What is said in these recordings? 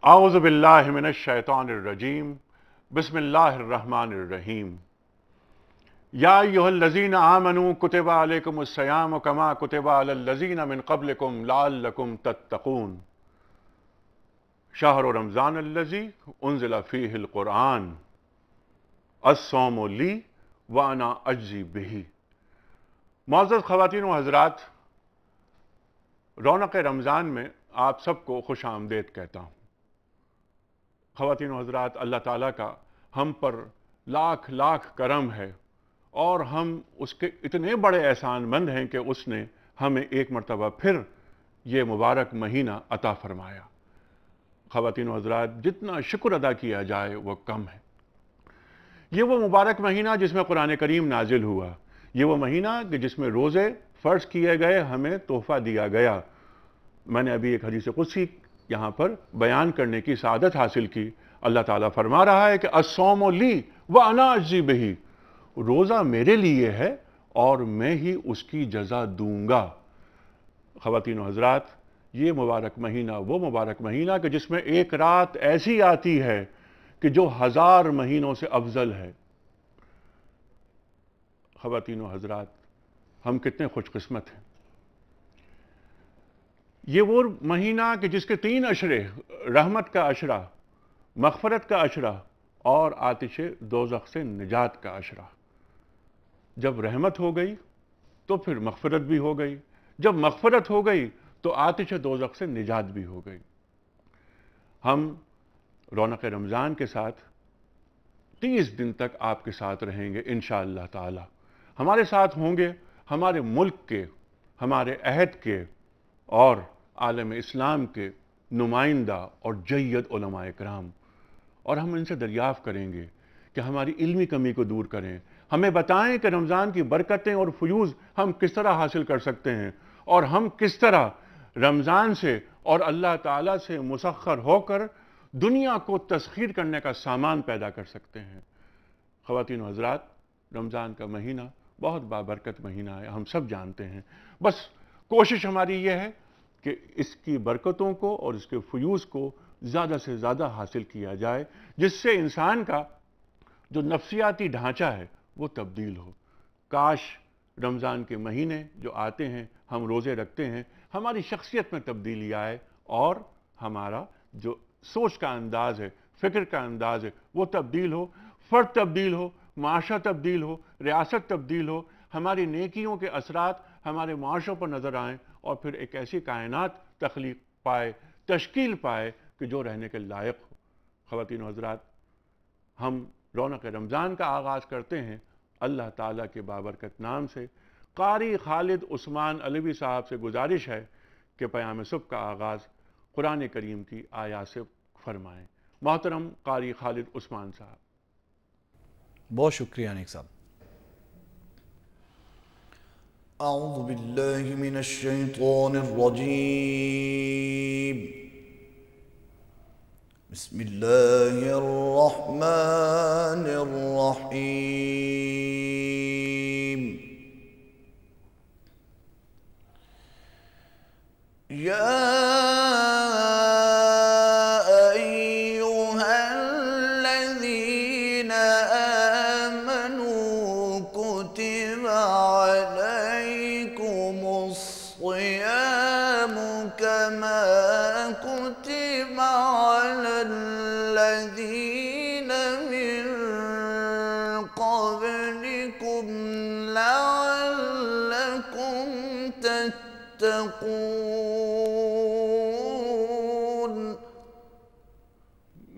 اعوذ باللہ من الشیطان الرجیم بسم اللہ الرحمن الرحیم یا ایہا الذین آمنوا کتب علیکم الصیام کما کتب علی الذین من قبلکم لعلکم تتقون شہر رمضان الذی انزل فیہ القرآن الصوم لی وانا اجزی بہ۔ معزز خواتین و حضرات، رونق رمضان میں آپ سب کو خوش آمدید کہتا ہوں۔ خواتین و حضرات، اللہ تعالیٰ کا ہم پر لاکھ لاکھ کرم ہے اور ہم اس کے اتنے بڑے احسان مند ہیں کہ اس نے ہمیں ایک مرتبہ پھر یہ مبارک مہینہ عطا فرمایا۔ خواتین و حضرات، جتنا شکر ادا کیا جائے وہ کم ہے۔ یہ وہ مبارک مہینہ جس میں قرآن کریم نازل ہوا، یہ وہ مہینہ کہ جس میں روزے فرض کیے گئے، ہمیں تحفہ دیا گیا۔ میں نے ابھی ایک حدیث قدسی یہاں پر بیان کرنے کی سعادت حاصل کی۔ اللہ تعالیٰ فرما رہا ہے کہ الصوم لی وانا اجزی بہ، روزہ میرے لیے ہے اور میں ہی اس کی جزا دوں گا۔ خواتین و حضرات، یہ مبارک مہینہ وہ مبارک مہینہ کہ جس میں ایک رات ایسی آتی ہے کہ جو 1000 مہینوں سے افضل ہے۔ خواتین و حضرات، ہم کتنے خوش قسمت ہیں۔ یہ وہ مہینہ کہ جس کے 3 اشرے، رحمت کا اشرہ، مغفرت کا اشرہ اور آتش دوزخ سے نجات کا اشرہ۔ جب رحمت ہو گئی تو پھر مغفرت بھی ہو گئی، جب مغفرت ہو گئی تو آتش دوزخ سے نجات بھی ہو گئی۔ ہم رونق رمضان کے ساتھ 30 دن تک آپ کے ساتھ رہیں گے انشاءاللہ تعالی۔ ہمارے ساتھ ہوں گے ہمارے ملک کے، ہمارے عہد کے اور عالم اسلام کے نمائندہ اور جید علماء کرام، اور ہم ان سے دریافت کریں گے کہ ہماری علمی کمی کو دور کریں، ہمیں بتائیں کہ رمضان کی برکتیں اور فیوز ہم کس طرح حاصل کر سکتے ہیں اور ہم کس طرح رمضان سے اور اللہ تعالیٰ سے مسخر ہو کر دنیا کو تسخیر کرنے کا سامان پیدا کر سکتے ہیں۔ خواتین و حضرات، رمضان کا مہینہ بہت بابرکت مہینہ ہے، ہم سب جانتے ہیں۔ بس کوشش ہماری یہ ہے کہ اس کی برکتوں کو اور اس کے فیوز کو زیادہ سے زیادہ حاصل کیا جائے، جس سے انسان کا جو نفسیاتی ڈھانچہ ہے وہ تبدیل ہو۔ کاش رمضان کے مہینے جو آتے ہیں، ہم روزے رکھتے ہیں، ہماری شخصیت میں تبدیلی آئے اور ہمارا جو سوچ کا انداز ہے، فکر کا انداز ہے، وہ تبدیل ہو، فرد تبدیل ہو، معاشرہ تبدیل ہو، ریاست تبدیل ہو، ہماری نیکیوں کے اثرات ہمارے معاشروں پر نظر آئیں اور پھر ایک ایسی کائنات تخلیق پائے، تشکیل پائے کہ جو رہنے کے لائق ہو۔ خواتین و حضرات، ہم رونق رمضان کا آغاز کرتے ہیں اللہ تعالیٰ کے بابرکت نام سے۔ قاری خالد عثمان علوی صاحب سے گزارش ہے کہ پیام صبح کا آغاز قرآن کریم کی آیات سے فرمائیں۔ محترم قاری خالد عثمان صاحب۔ بہت شکریہ انیک صاحب۔ اعوذ باللہ من الشیطان الرجیم، بسم اللہ الرحمن الرحیم۔ یا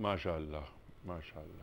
ماشاء اللہ، ماشاء اللہ۔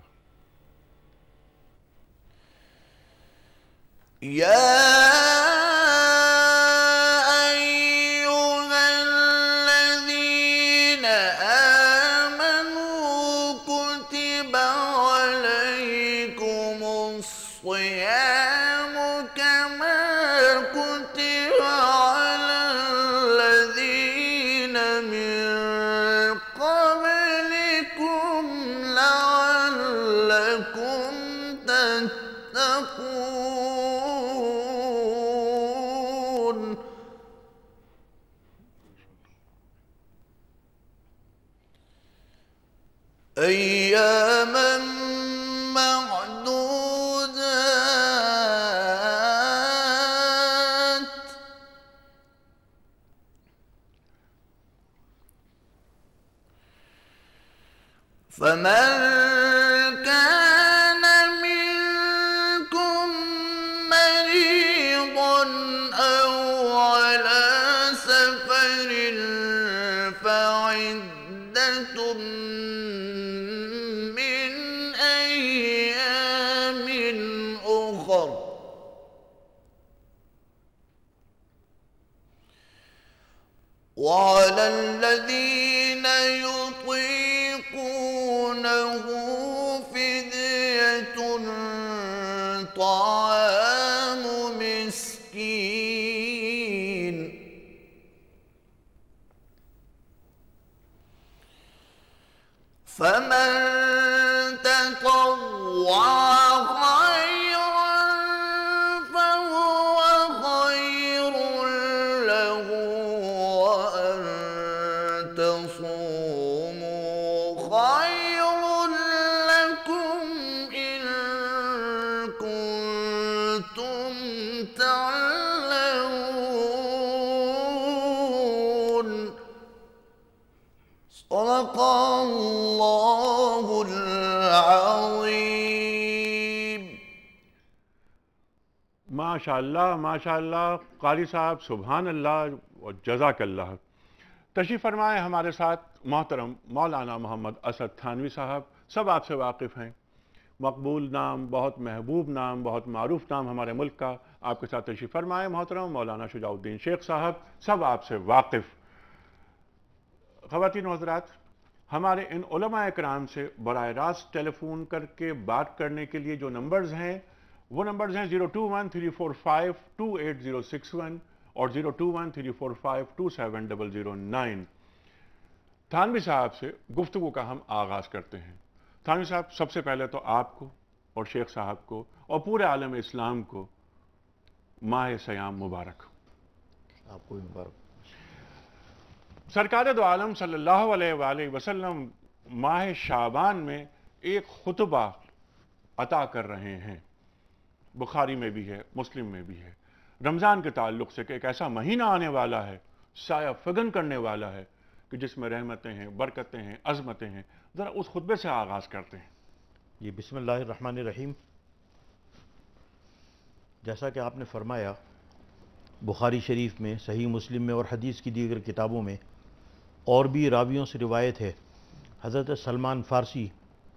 أياما معدودات فمن كان منكم مريضا أو على سفر فعدة من أيام أخر وعلى الذين يطيقونه فدية طعام مسكين فمن تطوع خيرا فهو خير له وأن تصوموا خير لكم إن كنتم تعلمون صدق الله العظيم ماشاءاللہ قاری صاحب، سبحان اللہ و جزاک اللہ۔ تشریف فرمائے ہمارے ساتھ محترم مولانا محمد اسد تھانوی صاحب، سب آپ سے واقف ہیں، مقبول نام، بہت محبوب نام، بہت معروف نام ہمارے ملک کا۔ آپ کے ساتھ تشریف فرمائے محترم مولانا شجاع الدین شیخ صاحب، سب آپ سے واقف۔ خواتین و حضرات، ہمارے ان علماء اکرام سے براہ راست ٹیلی فون کر کے بات کرنے کے لیے جو نمبرز ہیں وہ نمبرز ہیں 021-345-28061 اور 021-345-27009۔ تھانوی صاحب سے گفتگو کا ہم آغاز کرتے ہیں۔ تھانوی صاحب، سب سے پہلے تو آپ کو اور شیخ صاحب کو اور پورے عالم اسلام کو ماہ سیام مبارک۔ آپ کو بھی مبارک۔ سرکار دو عالم صلی اللہ علیہ وآلہ وسلم ماہ شعبان میں ایک خطبہ عطا کر رہے ہیں، بخاری میں بھی ہے، مسلم میں بھی ہے، رمضان کے تعلق سے کہ ایک ایسا مہینہ آنے والا ہے، سایہ فگن کرنے والا ہے کہ جس میں رحمتیں ہیں، برکتیں ہیں، عظمتیں ہیں۔ ذرا اس خطبے سے آغاز کرتے ہیں۔ یہ بسم اللہ الرحمن الرحیم۔ جیسا کہ آپ نے فرمایا، بخاری شریف میں، صحیح مسلم میں اور حدیث کی دیگر کتابوں میں اور بھی راویوں سے روایت ہے، حضرت سلمان فارسی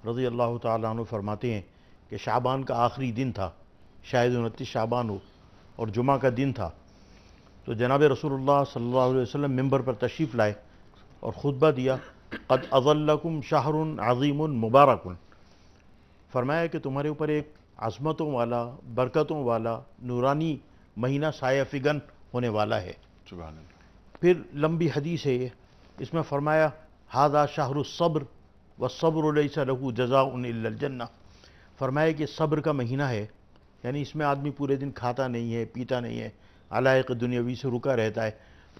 رضی اللہ تعالیٰ عنہ فرماتے ہیں کہ شعبان کا آخری دن تھا، شاید 29 شعبان ہو، اور جمعہ کا دن تھا، تو جناب رسول اللہ صلی اللہ علیہ وسلم ممبر پر تشریف لائے اور خطبہ دیا، قد اظلکم شہر عظیم مبارک، فرمایا کہ تمہارے اوپر ایک عظمتوں والا، برکتوں والا، نورانی مہینہ سایہ فگن ہونے والا ہے۔ سبحان اللہ۔ پھر لمبی حدیث ہے یہ، اس میں فرمایا ھذا شہر الصبر والصبر لیس لہ جزاء الا الجنہ، فرمایا کہ صبر کا مہینہ ہے، یعنی اس میں آدمی پورے دن کھاتا نہیں ہے، پیتا نہیں ہے، علائق دنیاوی سے رکا رہتا ہے،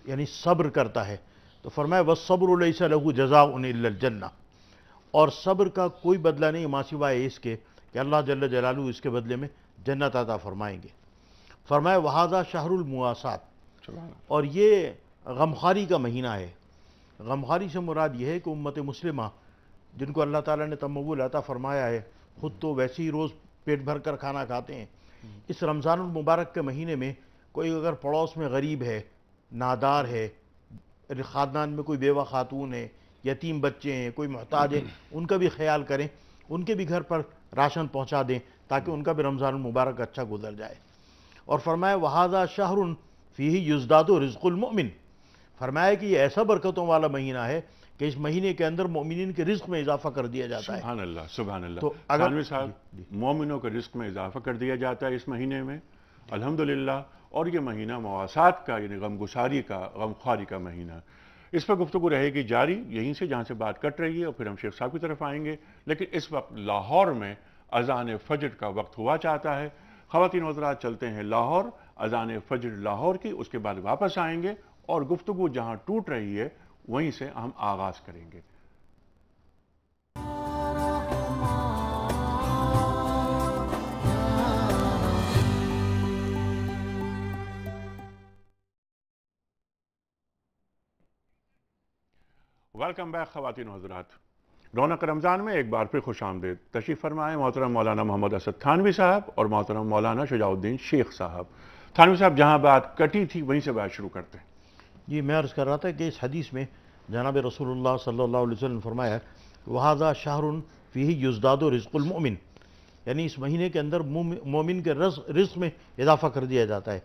یعنی صبر کرتا ہے، تو فرمایا والصبر لیس لہ جزاء الا الجنہ، اور صبر کا کوئی بدلہ نہیں ماں سوائے اس کے کہ اللہ جل جلالہ اس کے بدلے میں جنت عطا فرمائیں گے۔ فرمایا وھذا شہر المواسات، اور یہ غمخواری کا مہینہ ہے۔ غمخواری سے مراد یہ ہے کہ امت مسلمہ جن کو اللہ تعالیٰ نے تمول عطا فرمایا ہے، خود تو ویسے ہی روز پیٹ بھر کر کھانا کھاتے ہیں، اس رمضان المبارک کے مہینے میں کوئی اگر پڑوس میں غریب ہے، نادار ہے، خاندان میں کوئی بیوہ خاتون ہے، یتیم بچے ہیں، کوئی محتاج ہے، ان کا بھی خیال کریں، ان کے بھی گھر پر راشن پہنچا دیں تاکہ ان کا بھی رمضان المبارک اچھا گزر جائے۔ اور فرمایا وھذا شہر فیہ یزداد رزق المؤمن، فرمایا کہ یہ ایسا برکتوں والا مہینہ ہے کہ اس مہینے کے اندر مومنین کے رزق میں اضافہ کر دیا جاتا ہے۔ سبحان اللہ، سبحان اللہ۔ تو اگر تھانوی صاحب، مومنوں کے رزق میں اضافہ کر دیا جاتا ہے اس مہینے میں، الحمدللہ، اور یہ مہینہ مواسات کا یعنی غم گساری کا، غمخواری کا مہینہ۔ اس پر گفتگو رہے گی جاری یہیں سے جہاں سے بات کٹ رہی ہے، اور پھر ہم شیخ صاحب کی طرف آئیں گے، لیکن اس وقت لاہور میں اذان فجر کا وقت ہوا چاہتا ہے۔ خواتین و حضرات، چلتے ہیں لاہور، اذان فجر لاہور کی، اس کے بعد واپس آئیں گے اور گفتگو جہاں ٹوٹ رہی ہے وہیں سے ہم آغاز کریں گے۔ ویلکم بیک خواتین و حضرات، رونق رمضان میں ایک بار پھر خوش آمدید۔ تشریف فرمائے محترم مولانا محمد اسد تھانوی صاحب اور محترم مولانا شجاع الدین شیخ صاحب۔ تھانوی صاحب، جہاں بات کٹی تھی وہیں سے بات شروع کرتے ہیں۔ جی، میں عرض کر رہا تھا کہ اس حدیث میں جناب رسول اللہ صلی اللہ علیہ وسلم نے فرمایا وَهَذَا شَهْرٌ فِيهِ يُزْدَادُ رِزْقُ الْمُؤْمِنِ، یعنی اس مہینے کے اندر مومن کے رزق میں اضافہ کر دیا جاتا ہے۔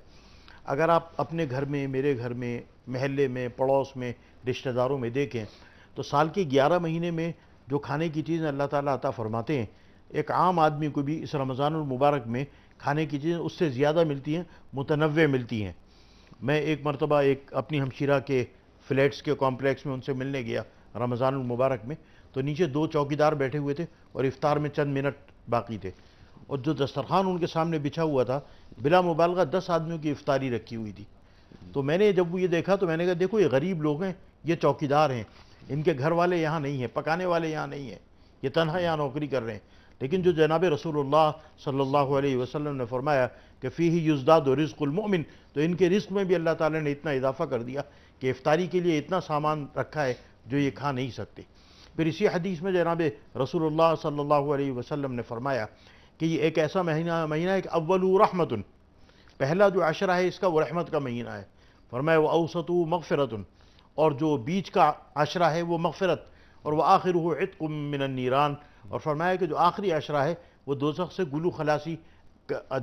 اگر آپ اپنے گھر میں، میرے گھر میں، محلے میں، پڑوس میں، رشتہ داروں میں دیکھیں تو سال کے 11 مہینے میں جو کھانے کی چیزیں اللہ تعالیٰ عطا فرماتے ہیں، ایک عام آدمی کو بھی اس رمضان المبارک میں کھانے کی چیزیں اس سے زیادہ ملتی ہیں، متنوع ملتی ہیں۔ میں ایک مرتبہ ایک اپنی ہمشیرہ کے فلیٹس کے کمپلیکس میں ان سے ملنے گیا رمضان المبارک میں، تو نیچے 2 چوکیدار بیٹھے ہوئے تھے اور افطار میں چند منٹ باقی تھے، اور جو دسترخوان ان کے سامنے بچھا ہوا تھا بلا مبالغہ 10 آدمیوں کی افطاری رکھی ہوئی تھی۔ تو میں نے جب وہ یہ دیکھا تو میں نے کہا دیکھو یہ غریب لوگ ہیں، یہ چوکیدار ہیں، ان کے گھر والے یہاں نہیں ہیں، پکانے والے یہاں نہیں ہیں، یہ تنہا یہاں نوکری کر رہے ہیں۔ لیکن جو جناب رسول اللہ صلی اللہ علیہ وسلم نے فرمایا کہ فیہ یزداد رزق المؤمن، تو ان کے رزق میں بھی اللہ تعالیٰ نے اتنا اضافہ کر دیا کہ افطاری کے لیے اتنا سامان رکھا ہے جو یہ کھا نہیں سکتے۔ پھر اسی حدیث میں جناب رسول اللہ صلی اللہ علیہ وسلم نے فرمایا کہ یہ ایک ایسا مہینہ ہے کہ اول رحمت، پہلا جو عشرہ ہے اس کا وہ رحمت کا مہینہ ہے۔ فرمایا وَأَوْسَطُ مغفرۃ، اور جو بیچ کا عشرہ ہے وہ مغفرت، اور وَآخِرُهُ عِتْقٌ مِّنَ النِّيرَانِ، اور فرمایا کہ جو آخری عشرہ ہے وہ دوزخ سے گلو خلاصی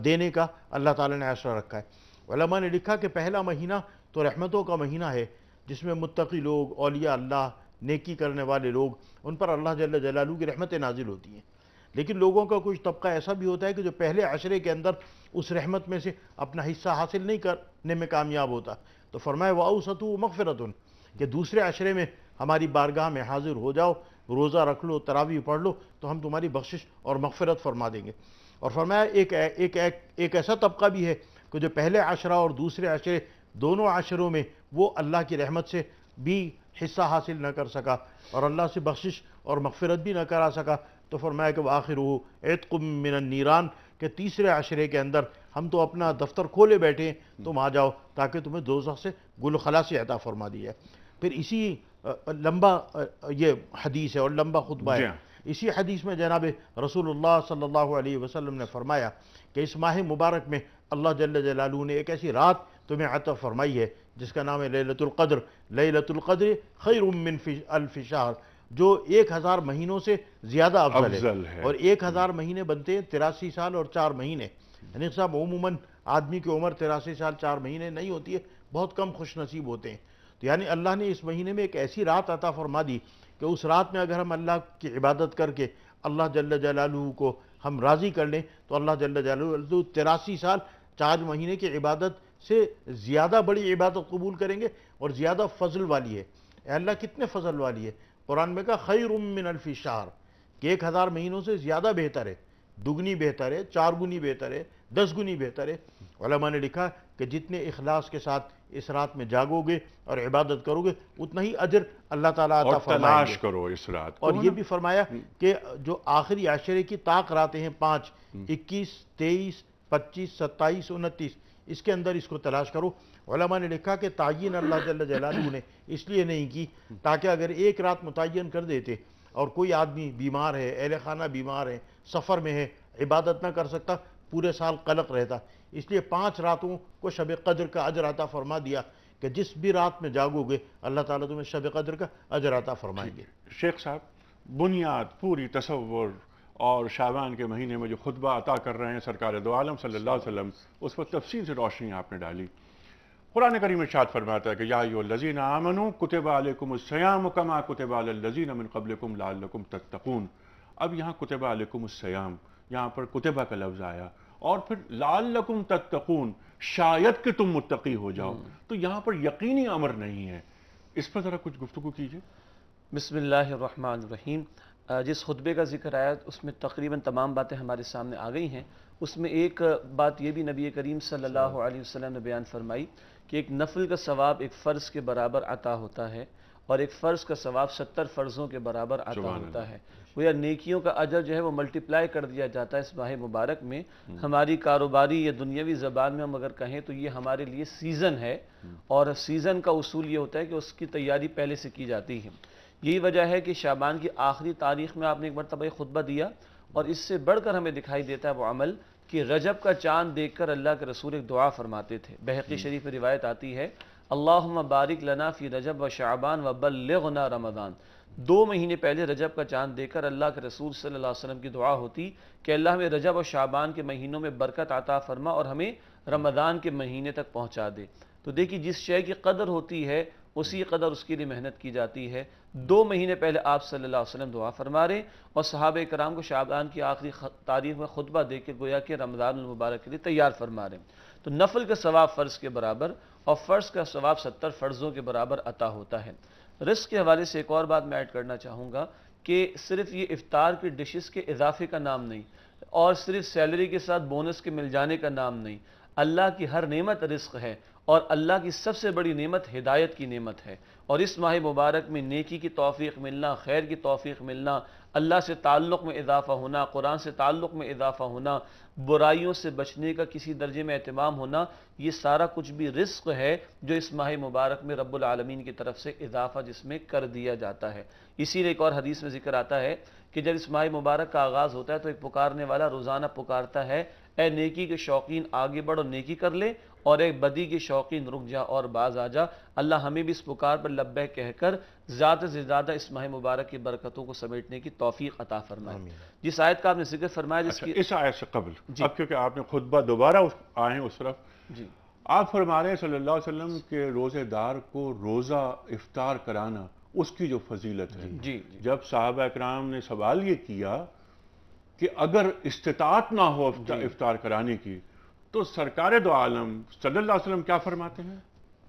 دینے کا اللہ تعالیٰ نے عشرہ رکھا ہے۔ علماء نے لکھا کہ پہلا مہینہ تو رحمتوں کا مہینہ ہے، جس میں متقی لوگ، اولیاء اللہ، نیکی کرنے والے لوگ، ان پر اللہ جل جلالہ کی رحمتیں نازل ہوتی ہیں۔ لیکن لوگوں کا کچھ طبقہ ایسا بھی ہوتا ہے کہ جو پہلے عشرے کے اندر اس رحمت میں سے اپنا حصہ حاصل نہیں کرنے میں کامیاب ہوتا، تو فرمایا وَأَوْسَطُ مَغْفِرَةٌ، کہ دوسرے عشرے میں ہماری بارگاہ میں حاضر ہو جاؤ، روزہ رکھ لو، تراویح پڑھ لو، تو ہم تمہاری بخشش اور مغفرت فرما دیں گے۔ اور فرمایا ایک ایسا طبقہ بھی ہے کہ جو پہلے عشرہ اور دوسرے عشرے دونوں عشروں میں وہ اللہ کی رحمت سے بھی حصہ حاصل نہ کر سکا اور اللہ سے بخشش اور مغفرت بھی نہ کرا سکا، تو فرمایا کہ وَآخِرُهُ عِتْقٌ مِّنَ النِّيرَانِ، کہ تیسرے عشرے کے اندر ہم تو اپنا دفتر کھولے بیٹھے ہیں، تم آ جاؤ تاکہ تمہیں دوزخ سے گل خلاصی عطا فرما دی جائے۔ پھر اسی لمبا یہ حدیث ہے اور لمبا خطبہ ہے، اسی حدیث میں جناب رسول اللہ صلی اللہ علیہ وسلم نے فرمایا کہ اس ماہ مبارک میں اللہ جل جلالہ نے ایک ایسی رات تمہیں عطا فرمائی ہے جس کا نام ہے لیلۃ القدر۔ لیلۃ القدر خیر من الف شہر، جو 1000 مہینوں سے زیادہ افضل ہے، اور 1000 مہینے بنتے ہیں 83 سال اور 4 مہینے۔ یعنی صاحب عموماً آدمی کی عمر 83 سال 4 مہینے نہیں ہوتی ہے، بہت کم خوش نصیب ہوتے ہیں۔ تو یعنی اللہ نے اس مہینے میں ایک ایسی رات عطا فرما دی کہ اس رات میں اگر ہم اللہ کی عبادت کر کے اللہ جل جلالہ کو ہم راضی کر لیں تو اللہ جل جلالہ 83 سال 4 مہینے کی عبادت سے زیادہ بڑی عبادت قبول کریں گے اور زیادہ فضل والی ہے۔ اے اللہ کتنے فضل والی ہے! قرآن میں کہا خیر من الف شہر، کہ 1000 مہینوں سے زیادہ بہتر ہے، دگنی بہتر ہے، 4 گنی بہتر ہے، 10 گنی بہتر ہے۔ علماء نے لکھا کہ جتنے اخلاص کے ساتھ اس رات میں جاگو گے اور عبادت کرو گے اتنا ہی اجر اللہ تعالیٰ عطا فرمائیں گے۔ تلاش کرو اس رات کو، اور یہ بھی فرمایا کہ جو آخری عشرے کی طاق راتیں ہیں 5، 21، 23، 25، 27، 29، اس کے اندر اس کو تلاش کرو۔ علماء نے لکھا کہ تعین اللہ جل جلالہ نے اس لیے نہیں کی تاکہ اگر ایک رات متعین کر دیتے اور کوئی آدمی بیمار ہے، اہل خانہ بیمار ہے، سفر میں ہے، عبادت نہ کر سکتا، پورے سال قلق رہتا، اس لیے 5 راتوں کو شب قدر کا اجر عطا فرما دیا کہ جس بھی رات میں جاگو گے اللہ تعالیٰ تمہیں شب قدر کا اجر عطا فرمائیں گے۔ شیخ صاحب، بنیاد پوری تصور اور شعبان کے مہینے میں جو خطبہ عطا کر رہے ہیں سرکار دو عالم صلی اللہ علیہ وسلم، اس پر تفصیل سے روشنی آپ نے ڈالی۔ قرآن کریم ارشاد فرماتا ہے کہ یا ایھا الذین آمنوا کتب علیکم الصیام کما کتب علی الذین من قبلکم لعلکم تتقون۔ اب یہاں کتب علیکم الصیام، یہاں پر کتبہ کا لفظ آیا، اور پھر لعلکم تتقون، شاید کہ تم متقی ہو جاؤ، تو یہاں پر یقینی امر نہیں ہے، اس پر ذرا کچھ گفتگو کیجئے۔ بسم اللہ الرحمن الرحیم۔ جس خطبے کا ذکر آیا اس میں تقریباً تمام باتیں ہمارے سامنے آ گئی ہیں۔ اس میں ایک بات یہ بھی نبی کریم صلی اللہ علیہ وسلم نے بیان فرمائی کہ ایک نفل کا ثواب ایک فرض کے برابر عطا ہوتا ہے، اور ایک فرض کا ثواب 70 فرضوں کے برابر عطا ہوتا ہے۔ گویا نیکیوں کا اجر جو ہے وہ ملٹیپلائی کر دیا جاتا ہے اس ماہ مبارک میں۔ ہماری کاروباری یا دنیاوی زبان میں ہم اگر کہیں تو یہ ہمارے لیے سیزن ہے، اور سیزن کا اصول یہ ہوتا ہے کہ اس کی تیاری پہلے سے کی جاتی ہے۔ یہی وجہ ہے کہ شعبان کی آخری تاریخ میں آپ نے ایک مرتبہ خطبہ دیا، اور اس سے بڑھ کر ہمیں دکھائی دیتا ہے وہ عمل کہ رجب کا چاند دیکھ کر اللہ کے رسول ایک دعا فرماتے تھے۔ بہقی شریف میں روایت آتی ہے، اللہم بارک لنا فی رجب و شعبان و بلغنا رمضان۔ 2 مہینے پہلے رجب کا چاند دیکھ کر اللہ کے رسول صلی اللہ علیہ وسلم کی دعا ہوتی کہ اللہ ہمیں رجب و شعبان کے مہینوں میں برکت عطا فرما اور ہمیں رمضان کے مہینے تک پہنچا دے۔ تو دیکھیے جس شے کی قدر ہوتی ہے اسی قدر اس کے لیے محنت کی جاتی ہے۔ 2 مہینے پہلے آپ صلی اللہ علیہ وسلم دعا فرما رہے اور صحابہ کرام کو شعبان کی آخری تاریخ میں خطبہ دے کے گویا کہ رمضان المبارک کے لیے تیار فرما رہے ہیں۔ تو نفل کا ثواب فرض کے برابر اور فرض کا ثواب 70 فرضوں کے برابر عطا ہوتا ہے۔ رزق کے حوالے سے ایک اور بات میں ایڈ کرنا چاہوں گا کہ صرف یہ افطار کی ڈشز کے اضافے کا نام نہیں، اور صرف سیلری کے ساتھ بونس کے مل جانے کا نام نہیں۔ اللہ کی ہر نعمت رزق ہے، اور اللہ کی سب سے بڑی نعمت ہدایت کی نعمت ہے، اور اس ماہ مبارک میں نیکی کی توفیق ملنا، خیر کی توفیق ملنا، اللہ سے تعلق میں اضافہ ہونا، قرآن سے تعلق میں اضافہ ہونا، برائیوں سے بچنے کا کسی درجے میں اہتمام ہونا، یہ سارا کچھ بھی رزق ہے جو اس ماہ مبارک میں رب العالمین کی طرف سے اضافہ جس میں کر دیا جاتا ہے۔ اسی لیے ایک اور حدیث میں ذکر آتا ہے کہ جب اس ماہ مبارک کا آغاز ہوتا ہے تو ایک پکارنے والا روزانہ پکارتا ہے، اے نیکی کے شوقین آگے بڑھ اور نیکی کر لے، اور ایک بدی کے شوقین رک جا اور باز آ جا۔ اللہ ہمیں بھی اس پکار پر لبیک کہہ کر زیادہ سے زیادہ اس ماہ مبارک کی برکتوں کو سمیٹنے کی توفیق عطا فرمائے۔ جس آیت کا آپ نے ذکر فرمایا جس کی اس آیت سے قبل اب کیونکہ آپ نے خطبہ دوبارہ آئے ہیں اس طرف، جی آپ فرما رہے ہیں صلی اللہ علیہ وسلم کے روزے دار کو روزہ افطار کرانا اس کی جو فضیلت ہے، جی جب صحابہ اکرام نے سوال یہ کیا کہ اگر استطاعت نہ ہو افطار کرانے کی تو سرکار دو عالم صلی اللہ علیہ وسلم کیا فرماتے ہیں؟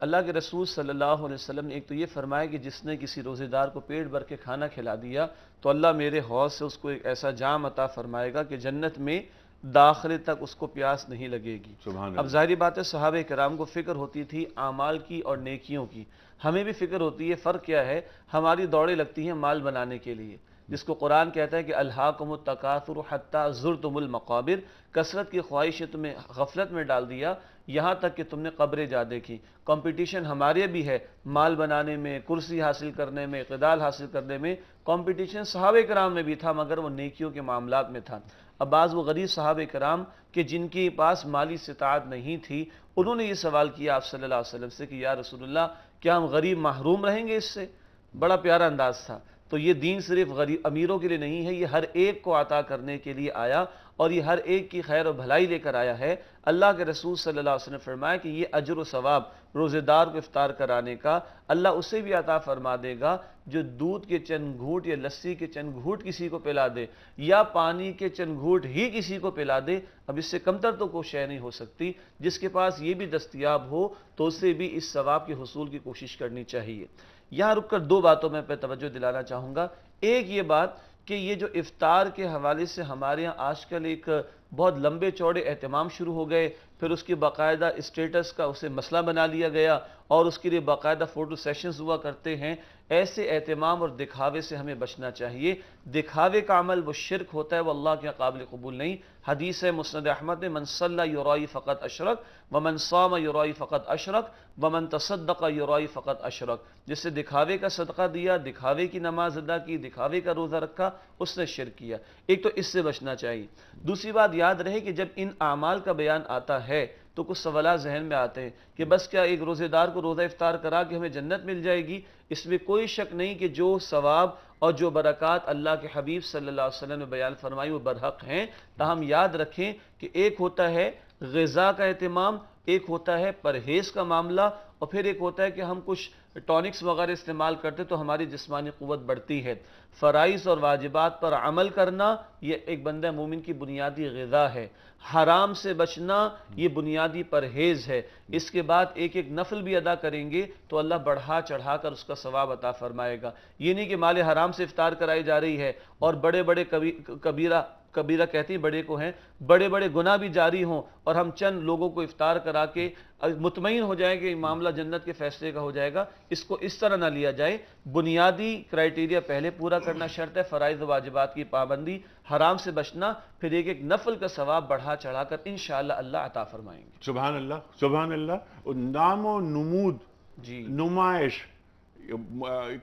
اللہ کے رسول صلی اللہ علیہ وسلم نے ایک تو یہ فرمایا کہ جس نے کسی روزے دار کو پیٹ بھر کے کھانا کھلا دیا تو اللہ میرے حوض سے اس کو ایک ایسا جام عطا فرمائے گا کہ جنت میں داخلے تک اس کو پیاس نہیں لگے گی۔ سبحان اب اللہ۔ ظاہری بات ہے صحابہ کرام کو فکر ہوتی تھی اعمال کی اور نیکیوں کی، ہمیں بھی فکر ہوتی ہے۔ فرق کیا ہے؟ ہماری دوڑیں لگتی ہیں مال بنانے کے لیے، جس کو قرآن کہتا ہے کہ الہاکم التکاثر حتی زرتم المقابر، کثرت کی خواہشیں تمہیں غفلت میں ڈال دیا یہاں تک کہ تم نے قبریں جا دیکھی۔ کمپٹیشن ہمارے بھی ہے مال بنانے میں، کرسی حاصل کرنے میں، اقتدار حاصل کرنے میں۔ کمپٹیشن صحابہ کرام میں بھی تھا مگر وہ نیکیوں کے معاملات میں تھا۔ اب بعض وہ غریب صحابہ کرام کہ جن کے پاس مالی استطاعت نہیں تھی، انہوں نے یہ سوال کیا آپ صلی اللہ علیہ وسلم سے کہ یا رسول اللہ کیا ہم غریب محروم رہیں گے اس سے؟ بڑا پیارا انداز تھا۔ تو یہ دین صرف غریب امیروں کے لیے نہیں ہے، یہ ہر ایک کو عطا کرنے کے لیے آیا، اور یہ ہر ایک کی خیر و بھلائی لے کر آیا ہے۔ اللہ کے رسول صلی اللہ علیہ وسلم نے فرمایا کہ یہ اجر و ثواب روزے دار کو افطار کرانے کا اللہ اسے بھی عطا فرما دے گا جو دودھ کے چند گھونٹ یا لسی کے چند گھونٹ کسی کو پلا دے، یا پانی کے چند گھونٹ ہی کسی کو پلا دے۔ اب اس سے کمتر تو کوئی شے نہیں ہو سکتی۔ جس کے پاس یہ بھی دستیاب ہو تو اسے بھی اس ثواب کے حصول کی کوشش کرنی چاہیے۔ یہاں رک کر 2 باتوں میں پہ توجہ دلانا چاہوں گا۔ ایک یہ بات کہ یہ جو افطار کے حوالے سے ہمارے یہاں آج کل ایک بہت لمبے چوڑے اہتمام شروع ہو گئے، پھر اس کی باقاعدہ اسٹیٹس کا اسے مسئلہ بنا لیا گیا اور اس کے لیے باقاعدہ فوٹو سیشنز ہوا کرتے ہیں۔ ایسے اہتمام اور دکھاوے سے ہمیں بچنا چاہیے۔ دکھاوے کا عمل وہ شرک ہوتا ہے، وہ اللہ کے قابل قبول نہیں۔ حدیث ہے مسند احمد میں من صلی یرائی فقط اشرک ومن صام یرائی فقط اشرک ومن تصدق یرائی فقط اشرک۔ جس سے دکھاوے کا صدقہ دیا، دکھاوے کی نماز ادا کی، دکھاوے کا روزہ رکھا، اس نے شرک کیا۔ ایک تو اس سے بچنا چاہیے۔ دوسری بات یاد رہے کہ جب ان اعمال کا بیان آتا ہے تو کچھ سوالات ذہن میں آتے ہیں کہ بس کیا ایک روزے دار کو روزہ افطار کرا کہ ہمیں جنت مل جائے گی؟ اس میں کوئی شک نہیں کہ جو ثواب اور جو برکات اللہ کے حبیب صلی اللہ علیہ وسلم نے بیان فرمائی وہ برحق ہیں۔ تاہم یاد رکھیں کہ ایک ہوتا ہے غذا کا اہتمام، ایک ہوتا ہے پرہیز کا معاملہ، اور پھر ایک ہوتا ہے کہ ہم کچھ ٹونکس وغیرہ استعمال کرتے تو ہماری جسمانی قوت بڑھتی ہے۔ فرائض اور واجبات پر عمل کرنا یہ ایک بندہ مومن کی بنیادی غذا ہے۔ حرام سے بچنا یہ بنیادی پرہیز ہے۔ اس کے بعد ایک ایک نفل بھی ادا کریں گے تو اللہ بڑھا چڑھا کر اس کا ثواب عطا فرمائے گا۔ یہ نہیں کہ مال حرام سے افطار کرائی جا رہی ہے اور بڑے بڑے کبیرہ کہتے ہیں بڑے کو ہیں، بڑے بڑے گناہ بھی جاری ہوں اور ہم چند لوگوں کو افطار کرا کے مطمئن ہو جائیں کہ معاملہ جنت کے فیصلے کا ہو جائے گا۔ اس کو اس طرح نہ لیا جائے۔ بنیادی کرائیٹیریا پہلے پورا کرنا شرط ہے، فرائض و واجبات کی پابندی، حرام سے بچنا، پھر ایک ایک نفل کا ثواب بڑھا چڑھا کر انشاءاللہ اللہ عطا فرمائیں گے۔ سبحان اللہ، سبحان اللہ۔ نام و نمود، جی نمائش،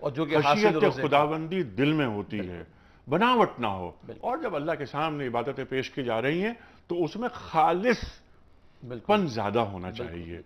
اور جو کہ حاصل خشیت روزے خداوندی دل میں ہوتی ہے، بناوٹ نہ ہو. اور جب اللہ کے سامنے عبادتیں پیش کی جا رہی ہیں تو اس میں خالص پن زیادہ ہونا چاہیے.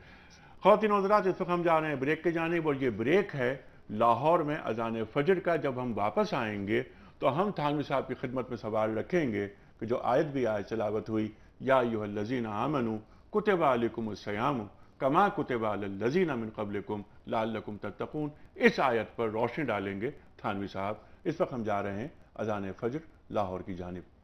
خواتین و حضرات، اس وقت ہم جا رہے ہیں بریک کی جانب، اور یہ بریک ہے لاہور میں اذان فجر کا. جب ہم واپس آئیں گے تو ہم تھانوی صاحب کی خدمت میں سوال رکھیں گے کہ جو آیت بھی آج تلاوت ہوئی، یا ایھا الذین آمنوا کتب علیکم الصیام کما کتب علی الذین من قبلکم لعلکم تتقون، اس آیت پر روشنی ڈالیں گے تھانوی صاحب. اس وقت ہم جا رہے ہیں اذان فجر لاہور کی جانب.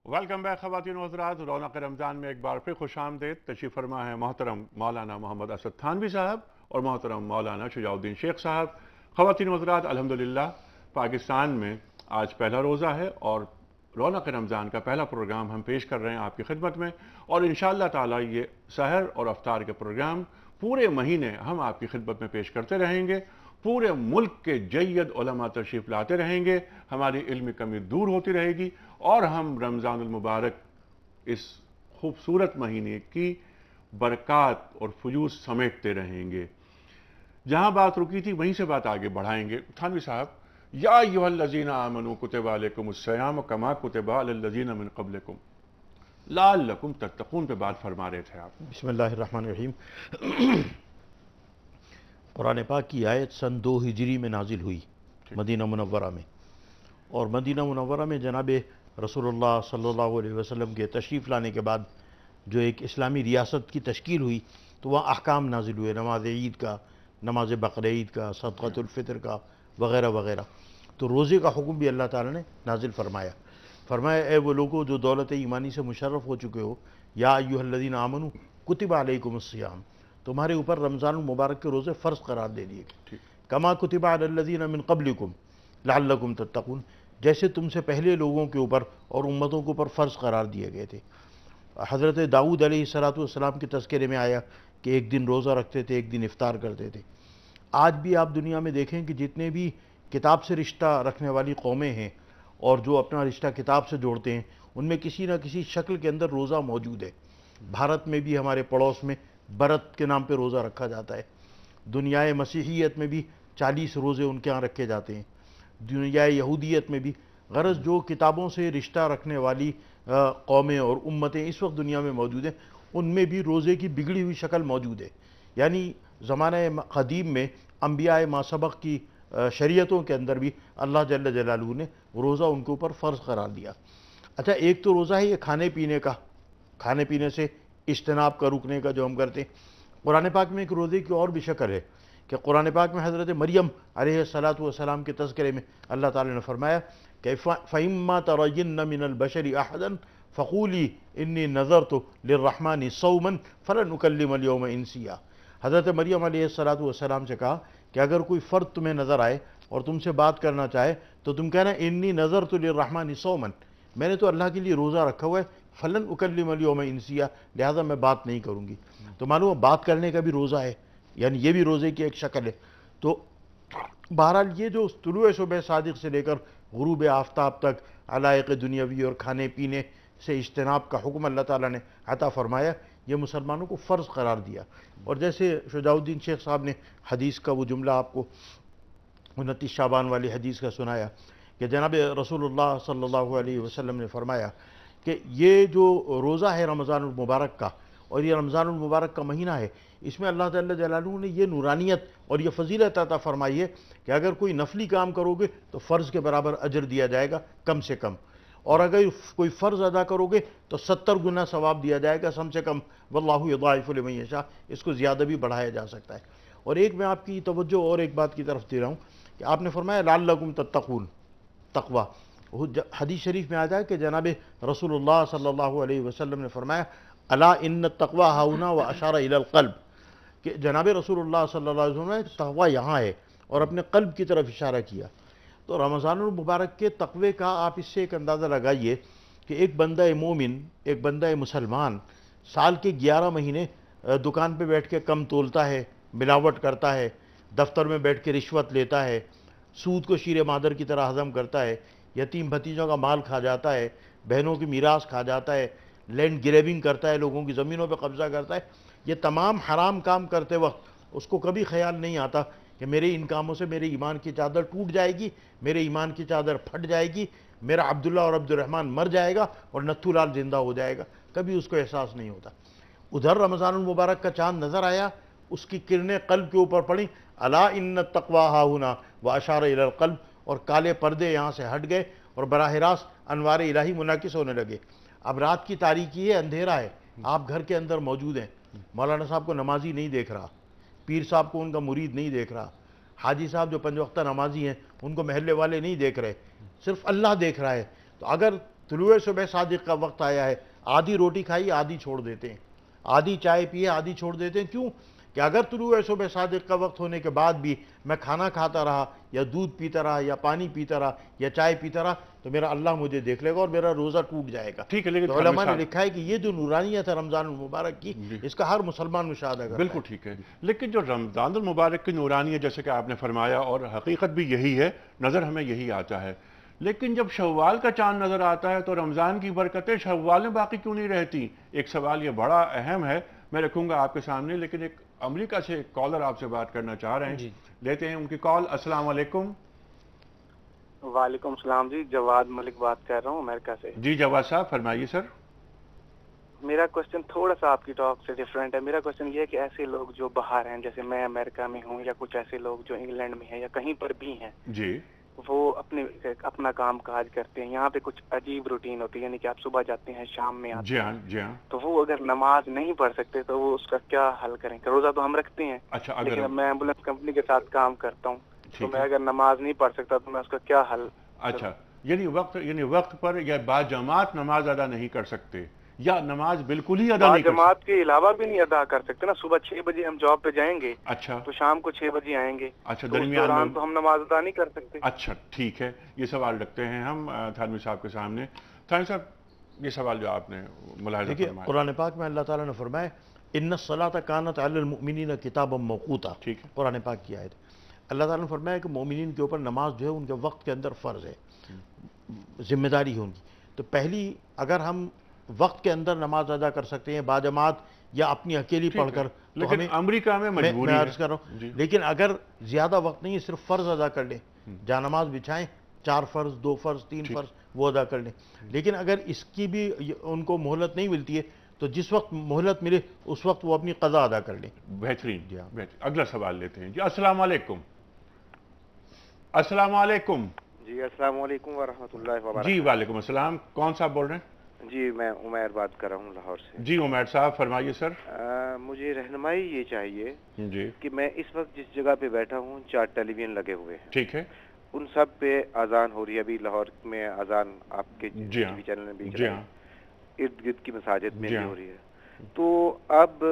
ویلکم بیک خواتین و حضرات. رونق رمضان میں ایک بار پھر خوش آمدید. تشریف فرما ہے محترم مولانا محمد اسد تھانوی صاحب اور محترم مولانا شجاع الدین شیخ صاحب. خواتین و حضرات، الحمدللہ پاکستان میں آج پہلا روزہ ہے اور رونق رمضان کا پہلا پروگرام ہم پیش کر رہے ہیں آپ کی خدمت میں، اور انشاءاللہ تعالی یہ سحر اور افطار کے پروگرام پورے مہینے ہم آپ کی خدمت میں پیش کرتے رہیں گے. پورے ملک کے جید علماء تشریف لاتے رہیں گے، ہماری علمی کمی دور ہوتی رہے گی، اور ہم رمضان المبارک اس خوبصورت مہینے کی برکات اور فیوز سمیٹتے رہیں گے. جہاں بات رکی تھی وہیں سے بات آگے بڑھائیں گے. تھانوی صاحب، یا ایھا الذین آمنوا کتب علیکم الصیام کما کتب علی الذین من قبلکم لعلکم تتقون پہ بات فرما رہے تھے آپ. بسم اللہ الرحمن الرحیم. قرآن پاک کی آیت سن 2 ہجری میں نازل ہوئی مدینہ منورہ میں، اور مدینہ منورہ میں جناب رسول اللہ صلی اللہ علیہ وسلم کے تشریف لانے کے بعد جو ایک اسلامی ریاست کی تشکیل ہوئی تو وہاں احکام نازل ہوئے، نماز عید کا، نماز بقر عید کا، صدقۃ الفطر کا، وغیرہ وغیرہ. تو روزے کا حکم بھی اللہ تعالیٰ نے نازل فرمایا اے وہ لوگوں جو دولت ایمانی سے مشرف ہو چکے ہو، یا ایھا الذین آمنوا کتب علیکم الصیام، تمہارے اوپر رمضان المبارک کے روزے فرض قرار دے دیے گئے، کما کتب علی الذین من قبلکم لعلکم تتقون، جیسے تم سے پہلے لوگوں کے اوپر اور امتوں کے اوپر فرض قرار دیے گئے تھے. حضرت داؤد علیہ السلام کے تذکرے میں آیا کہ ایک دن روزہ رکھتے تھے، ایک دن افطار کرتے تھے. آج بھی آپ دنیا میں دیکھیں کہ جتنے بھی کتاب سے رشتہ رکھنے والی قومیں ہیں اور جو اپنا رشتہ کتاب سے جوڑتے ہیں، ان میں کسی نہ کسی شکل کے اندر روزہ موجود ہے. بھارت میں بھی ہمارے پڑوس میں برت کے نام پہ روزہ رکھا جاتا ہے. دنیائے مسیحیت میں بھی 40 روزے ان کے ہاں رکھے جاتے ہیں. دنیا یہودیت میں بھی. غرض جو کتابوں سے رشتہ رکھنے والی قومیں اور امتیں اس وقت دنیا میں موجود ہیں، ان میں بھی روزے کی بگڑی ہوئی شکل موجود ہے. یعنی زمانہ قدیم میں انبیاء ما سبق کی شریعتوں کے اندر بھی اللہ جل جلالہ نے روزہ ان کے اوپر فرض قرار دیا. اچھا، ایک تو روزہ ہے یہ کھانے پینے کا، کھانے پینے سے اجتناب کا، رکنے کا جو ہم کرتے ہیں. قرآن پاک میں ایک روزے کی اور بھی شکل ہے کہ قرآن پاک میں حضرت مریم علیہ السلام کے تذکرے میں اللہ تعالی نے فرمایا کہ فَإِمَّا تَرَيِنَّ مِنَ الْبَشَرِ أَحَدًا فَقُولِي إِنِّي نَذَرْتُ لِلرَّحْمَنِ صَوْمًا فَلَنْ أُكَلِّمَ الْيَوْمَ إِنسِيًّا. حضرت مریم علیہ السلام سے کہا کہ اگر کوئی فرد تمہیں نظر آئے اور تم سے بات کرنا چاہے تو تم کہنا إِنِّي نَذَرْتُ لِلرَّحْمَنِ صَوْمًا، میں نے تو اللہ کے لیے روزہ رکھا ہوا ہے، فَلَنْ أُكَلِّمَ الْيَوْمَ إِنسِيًّا، لہذا میں بات نہیں کروں گی. تو معلوم بات کرنے کا بھی روزہ ہے، یعنی یہ بھی روزے کی ایک شکل ہے. تو بہرحال یہ جو طلوع صبح صادق سے لے کر غروب آفتاب تک علائق دنیاوی اور کھانے پینے سے اجتناب کا حکم اللہ تعالیٰ نے عطا فرمایا، یہ مسلمانوں کو فرض قرار دیا. اور جیسے شجاع الدین شیخ صاحب نے حدیث کا وہ جملہ آپ کو 29 شعبان والی حدیث کا سنایا کہ جناب رسول اللہ صلی اللہ علیہ وسلم نے فرمایا کہ یہ جو روزہ ہے رمضان المبارک کا، اور یہ رمضان المبارک کا مہینہ ہے، اس میں اللہ جل جلالہ نے یہ نورانیت اور یہ فضیلت عطا فرمائی ہے کہ اگر کوئی نفلی کام کرو گے تو فرض کے برابر اجر دیا جائے گا کم سے کم، اور اگر کوئی فرض ادا کرو گے تو 70 گنا ثواب دیا جائے گا کم سے کم. واللہ یضاعف لمن یشاء، اس کو زیادہ بھی بڑھایا جا سکتا ہے. اور ایک میں آپ کی توجہ اور ایک بات کی طرف دے رہا ہوں کہ آپ نے فرمایا لعلکم تتقون، تقوی. حدیث شریف میں آتا ہے کہ جناب رسول اللہ صلی اللہ علیہ وسلم نے فرمایا الا ان التقوی ہاہنا واشار الی القلب، کہ جناب رسول اللہ صلی اللہ علیہ وسلم نے تقوی یہاں ہے اور اپنے قلب کی طرف اشارہ کیا. تو رمضان المبارک کے تقوی کا آپ اس سے ایک اندازہ لگائیے کہ ایک بندہ مومن، ایک بندہ مسلمان سال کے 11 مہینے دکان پہ بیٹھ کے کم تولتا ہے، ملاوٹ کرتا ہے، دفتر میں بیٹھ کے رشوت لیتا ہے، سود کو شیر مادر کی طرح ہضم کرتا ہے، یتیم بھتیجوں کا مال کھا جاتا ہے، بہنوں کی میراث کھا جاتا ہے، لینڈ گریبنگ کرتا ہے، لوگوں کی زمینوں پہ قبضہ کرتا ہے، یہ تمام حرام کام کرتے وقت اس کو کبھی خیال نہیں آتا کہ میرے ان کاموں سے میرے ایمان کی چادر ٹوٹ جائے گی، میرے ایمان کی چادر پھٹ جائے گی، میرا عبداللہ اور عبد الرحمن مر جائے گا اور نتھو لال زندہ ہو جائے گا، کبھی اس کو احساس نہیں ہوتا۔ ادھر رمضان المبارک کا چاند نظر آیا، اس کی کرنیں قلب کے اوپر پڑیں، الا ان التقوی ہاہنا واشار الی القلب، اور کالے پردے یہاں سے ہٹ گئے اور براہ راست انوار الہی منعکس ہونے لگے۔ اب رات کی تاریکی ہے، اندھیرا ہے، آپ گھر کے اندر موجود ہیں، مولانا صاحب کو نمازی نہیں دیکھ رہا، پیر صاحب کو ان کا مرید نہیں دیکھ رہا، حاجی صاحب جو 5 وقتہ نمازی ہیں ان کو محلے والے نہیں دیکھ رہے، صرف اللہ دیکھ رہا ہے۔ تو اگر طلوع صبح صادق کا وقت آیا ہے، آدھی روٹی کھائی آدھی چھوڑ دیتے ہیں، آدھی چائے پیے آدھی چھوڑ دیتے ہیں، کیوں کہ اگر طلوع صبح صادق کا وقت ہونے کے بعد بھی میں کھانا کھاتا رہا یا دودھ پیتا رہا یا پانی پیتا رہا یا چائے پیتا رہا تو میرا اللہ مجھے دیکھ لے گا اور میرا روزہ ٹوٹ جائے گا۔ ٹھیک ہے، لیکن تو علماء نے لکھا ہے کہ یہ جو نورانیت ہے رمضان المبارک کی، اس کا ہر مسلمان مشاہدہ کرتا ہے۔ بالکل ٹھیک ہے، لیکن جو رمضان المبارک کی نورانیت جیسے کہ آپ نے فرمایا اور حقیقت بھی یہی ہے، نظر ہمیں یہی آتا ہے، لیکن جب شوال کا چاند نظر آتا ہے تو رمضان کی برکتیں شوال میں باقی کیوں نہیں رہتی؟ ایک سوال یہ بڑا اہم ہے، میں رکھوں گا آپ کے سامنے، لیکن ایک امریکہ سے ایک کالر آپ سے بات کرنا چاہ رہے ہیں، لیتے ہیں ان کی کال۔ السلام علیکم۔ وعلیکم السلام جی، جواد ملک بات کر رہا ہوں امریکہ سے۔ جی جواد صاحب فرمائیے سر۔ میرا کوشچن تھوڑا سا آپ کی ٹاک سے ڈیفرنٹ ہے۔ میرا کوشچن یہ ہے کہ ایسے لوگ جو باہر ہیں، جیسے میں امریکہ میں ہوں یا کچھ ایسے لوگ جو انگلینڈ میں ہیں یا کہیں پر بھی ہیں، جی، وہ اپنا کام کاج کرتے ہیں، یہاں پہ کچھ عجیب روٹین ہوتی ہے، یعنی کہ آپ صبح جاتے ہیں شام میں آتے جی ہاں، ہیں، جی ہاں۔ تو وہ اگر نماز نہیں پڑھ سکتے تو وہ اس کا کیا حل کریں؟ روزہ تو ہم رکھتے ہیں، اچھا، لیکن اگر اب میں ایمبولینس کمپنی کے ساتھ کام کرتا ہوں، تو ٹھیک میں ہے، اگر نماز نہیں پڑھ سکتا تو میں اس کا کیا حل؟ اچھا، یعنی وقت پر یا باجماعت نماز ادا نہیں کر سکتے یا نماز بالکل ہی ادا نہیں کر سکتے؟ جماعت کے علاوہ بھی نہیں ادا کر سکتے نا، صبح 6 بجے ہم جاب پہ جائیں گے، اچھا تو شام کو 6 بجے آئیں گے، اچھا، تو اس درمیان دوران میں تو ہم نماز ادا نہیں کر سکتے۔ اچھا ٹھیک ہے، یہ سوال رکھتے ہیں ہم تھانوی صاحب کے سامنے۔ تھانوی صاحب، یہ سوال جو آپ نے ملاحظہ دیکھیے فرمایا، قرآن پاک میں اللہ تعالیٰ نے فرمایا ان الصلاۃ کانت علی المؤمنین کتابا موقوتا، ٹھیک ہے، قرآن پاک کی آیت۔ اللہ تعالیٰ نے فرمایا کہ مومنین کے اوپر نماز جو ہے ان کے وقت کے اندر فرض ہے، ذمہ داری ہے ان کی۔ تو پہلی اگر ہم وقت کے اندر نماز ادا کر سکتے ہیں باجماعت یا اپنی اکیلی پڑھ کر، تو لیکن ہمیں امریکہ میں مجبوری میں ہے۔ عرض کر رہا ہوں، جی، لیکن اگر زیادہ وقت نہیں ہے صرف فرض ادا کر لیں، جہاں نماز بچھائیں، 4 فرض 2 فرض 3 فرض وہ ادا کر لیں۔ لیکن اگر اس کی بھی ان کو مہلت نہیں ملتی ہے تو جس وقت مہلت ملے اس وقت وہ اپنی قضا ادا کر لیں۔ بہترین، جی ہاں۔ بہترین۔ اگلا سوال لیتے ہیں جی۔ السلام علیکم۔ السلام علیکم۔ جی السلام علیکم ورحمۃ اللہ وبرکاتہ۔ جی وعلیکم السلام، کون صاحب بول رہے ہیں؟ جی میں عمیر بات کر رہا ہوں لاہور سے۔ جی عمیر صاحب فرمائیے سر۔ مجھے رہنمائی یہ چاہیے جی، کہ میں اس وقت جس جگہ پہ بیٹھا ہوں 4 ٹیلی ویژن لگے ہوئے ہیں، ٹھیک ہے، ان سب پہ اذان ہو رہی ہے، ابھی لاہور میں اذان آپ کے جی ٹی ہاں، وی چینل میں بھی جی ہاں، ارد گرد کی مساجد میں جی بھی ہاں۔ ہو رہی ہے۔ تو اب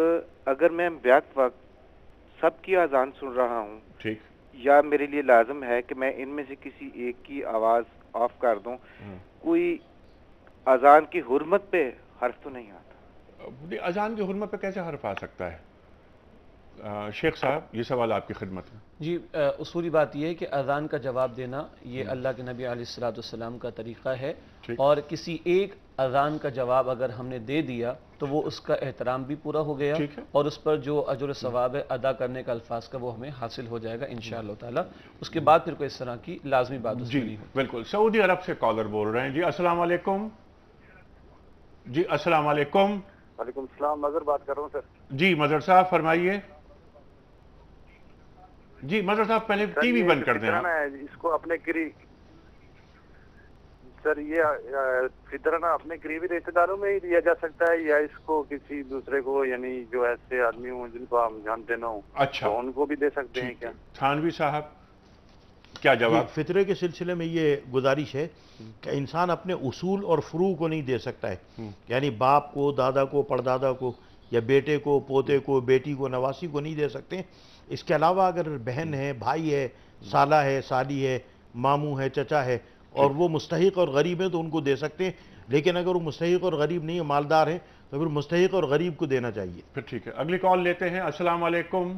اگر میں بیک وقت سب کی اذان سن رہا ہوں، ٹھیک، یا میرے لیے لازم ہے کہ میں ان میں سے کسی ایک کی آواز آف کر دوں، کوئی اذان کی حرمت پہ حرف تو نہیں آتا؟ اذان کی حرمت پہ کیسے حرف آ سکتا ہے؟ شیخ صاحب یہ سوال آپ کی خدمت میں۔ جی، اصولی بات یہ ہے کہ اذان کا جواب دینا یہ اللہ کے نبی علیہ الصلوۃ والسلام کا طریقہ ہے، ٹھیک، اور کسی ایک اذان کا جواب اگر ہم نے دے دیا تو وہ اس کا احترام بھی پورا ہو گیا، ٹھیک ہے، اور اس پر جو اجر و ثواب ہے ادا کرنے کا الفاظ کا وہ ہمیں حاصل ہو جائے گا انشاءاللہ تعالی۔ اس کے بعد پھر کوئی اس طرح کی لازمی بات اس میں جی نہیں ہوگی۔ بالکل۔ سعودی عرب سے کالر بول رہے ہیں جی۔ السلام علیکم۔ جی السلام علیکم۔ وعلیکم السلام، مظہر بات کر رہا ہوں سر۔ جی مظہر صاحب فرمائیے۔ جی مظہر صاحب پہلے ٹی وی بند کر دیں آپ۔ اس کو اپنے سر یہ فطرانہ اپنے قریبی رشتے داروں میں ہی دیا جا سکتا ہے یا اس کو کسی دوسرے کو، یعنی جو ایسے آدمی ہوں جن کو ہم جانتے نہ ہوں، اچھا، تو ان کو بھی دے سکتے ہیں کیا؟ تھانوی صاحب کیا جواب؟ فطرے کے سلسلے میں یہ گزارش ہے کہ انسان اپنے اصول اور فروع کو نہیں دے سکتا ہے، یعنی باپ کو، دادا کو، پردادا کو، یا بیٹے کو، پوتے کو، بیٹی کو، نواسی کو نہیں دے سکتے۔ اس کے علاوہ اگر بہن ہے، بھائی ہے، سالہ ہے، سالی ہے، ماموں ہے، چچا ہے، اور وہ مستحق اور غریب ہیں تو ان کو دے سکتے ہیں، لیکن اگر وہ مستحق اور غریب نہیں ہیں، مالدار ہیں، تو پھر مستحق اور غریب کو دینا چاہیے۔ پھر ٹھیک ہے، اگلی کال لیتے ہیں۔ السلام علیکم۔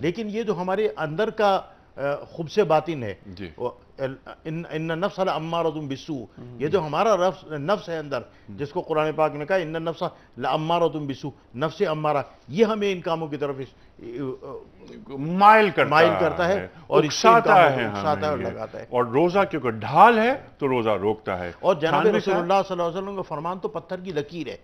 لیکن یہ جو ہمارے اندر کا خبث باطن ہے، جی ان نفس لامارۃ بالسوء، یہ جو ہمارا نفس ہے اندر، جس کو قرآن پاک نے کہا ان نفس لامارۃ بالسوء، نفس امارہ، یہ ہمیں ان کاموں کی طرف مائل کرتا ہے اور اکساتا ہے اور لگاتا ہے۔ اور روزہ کیونکہ ڈھال ہے تو روزہ روکتا ہے۔ اور جناب رسول اللہ صلی اللہ علیہ وسلم کا فرمان تو پتھر کی لکیر ہے،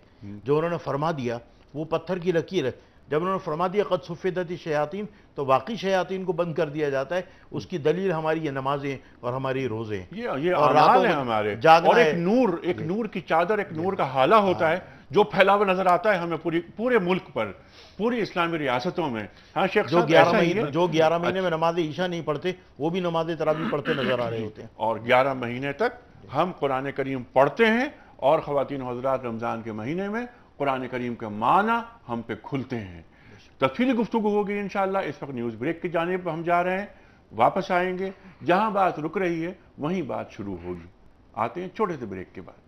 جو انہوں نے فرما دیا وہ پتھر کی لکیر ہے۔ جب انہوں نے فرما دیا قد صفدت الشیاطین، تو واقعی شیاطین کو بند کر دیا جاتا ہے۔ اس کی دلیل ہماری یہ نمازیں اور ہماری روزے ہیں، یہ اعمال ہیں ہمارے، اور ایک نور کی چادر، ایک نور کا حالہ ہوتا ہے جو پھیلا ہوا نظر آتا ہے ہمیں پورے ملک پر، پوری اسلامی ریاستوں میں۔ ہاں شیخ صاحب، جو 11 مہینے میں نماز عشاء نہیں پڑھتے وہ بھی نماز تراویح پڑھتے نظر آ رہے ہوتے ہیں، اور 11 مہینے تک ہم قرآن کریم پڑھتے ہیں، اور خواتین و حضرات رمضان کے مہینے میں قرآن کریم کے معنی ہم پہ کھلتے ہیں۔ تفصیلی گفتگو ہوگی انشاءاللہ۔ اس وقت نیوز بریک کی جانب ہم جا رہے ہیں، واپس آئیں گے، جہاں بات رک رہی ہے وہیں بات شروع ہوگی۔ آتے ہیں چھوٹے سے بریک کے بعد۔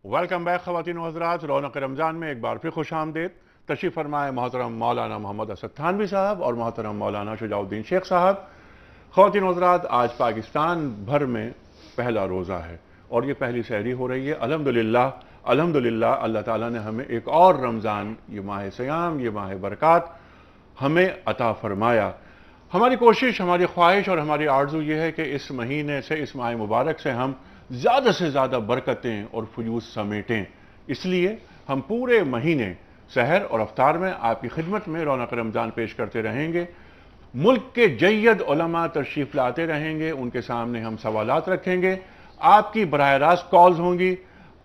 ویلکم بیک خواتین و حضرات، رونق رمضان میں ایک بار پھر خوش آمدید۔ تشریف فرمائے محترم مولانا محمد اسد تھانوی صاحب اور محترم مولانا شجاع الدین شیخ صاحب۔ خواتین و حضرات، آج پاکستان بھر میں پہلا روزہ ہے اور یہ پہلی سحری ہو رہی ہے۔ الحمدللہ اللہ تعالیٰ نے ہمیں ایک اور رمضان، یہ ماہ سیام، یہ ماہ برکات ہمیں عطا فرمایا۔ ہماری کوشش، ہماری خواہش اور ہماری آرزو یہ ہے کہ اس مہینے سے، اس ماہ مبارک سے ہم زیادہ سے زیادہ برکتیں اور فیوز سمیٹیں۔ اس لیے ہم پورے مہینے سحر اور افطار میں آپ کی خدمت میں رونق رمضان پیش کرتے رہیں گے۔ ملک کے جید علماء تشریف لاتے رہیں گے، ان کے سامنے ہم سوالات رکھیں گے، آپ کی براہ راست کالز ہوں گی،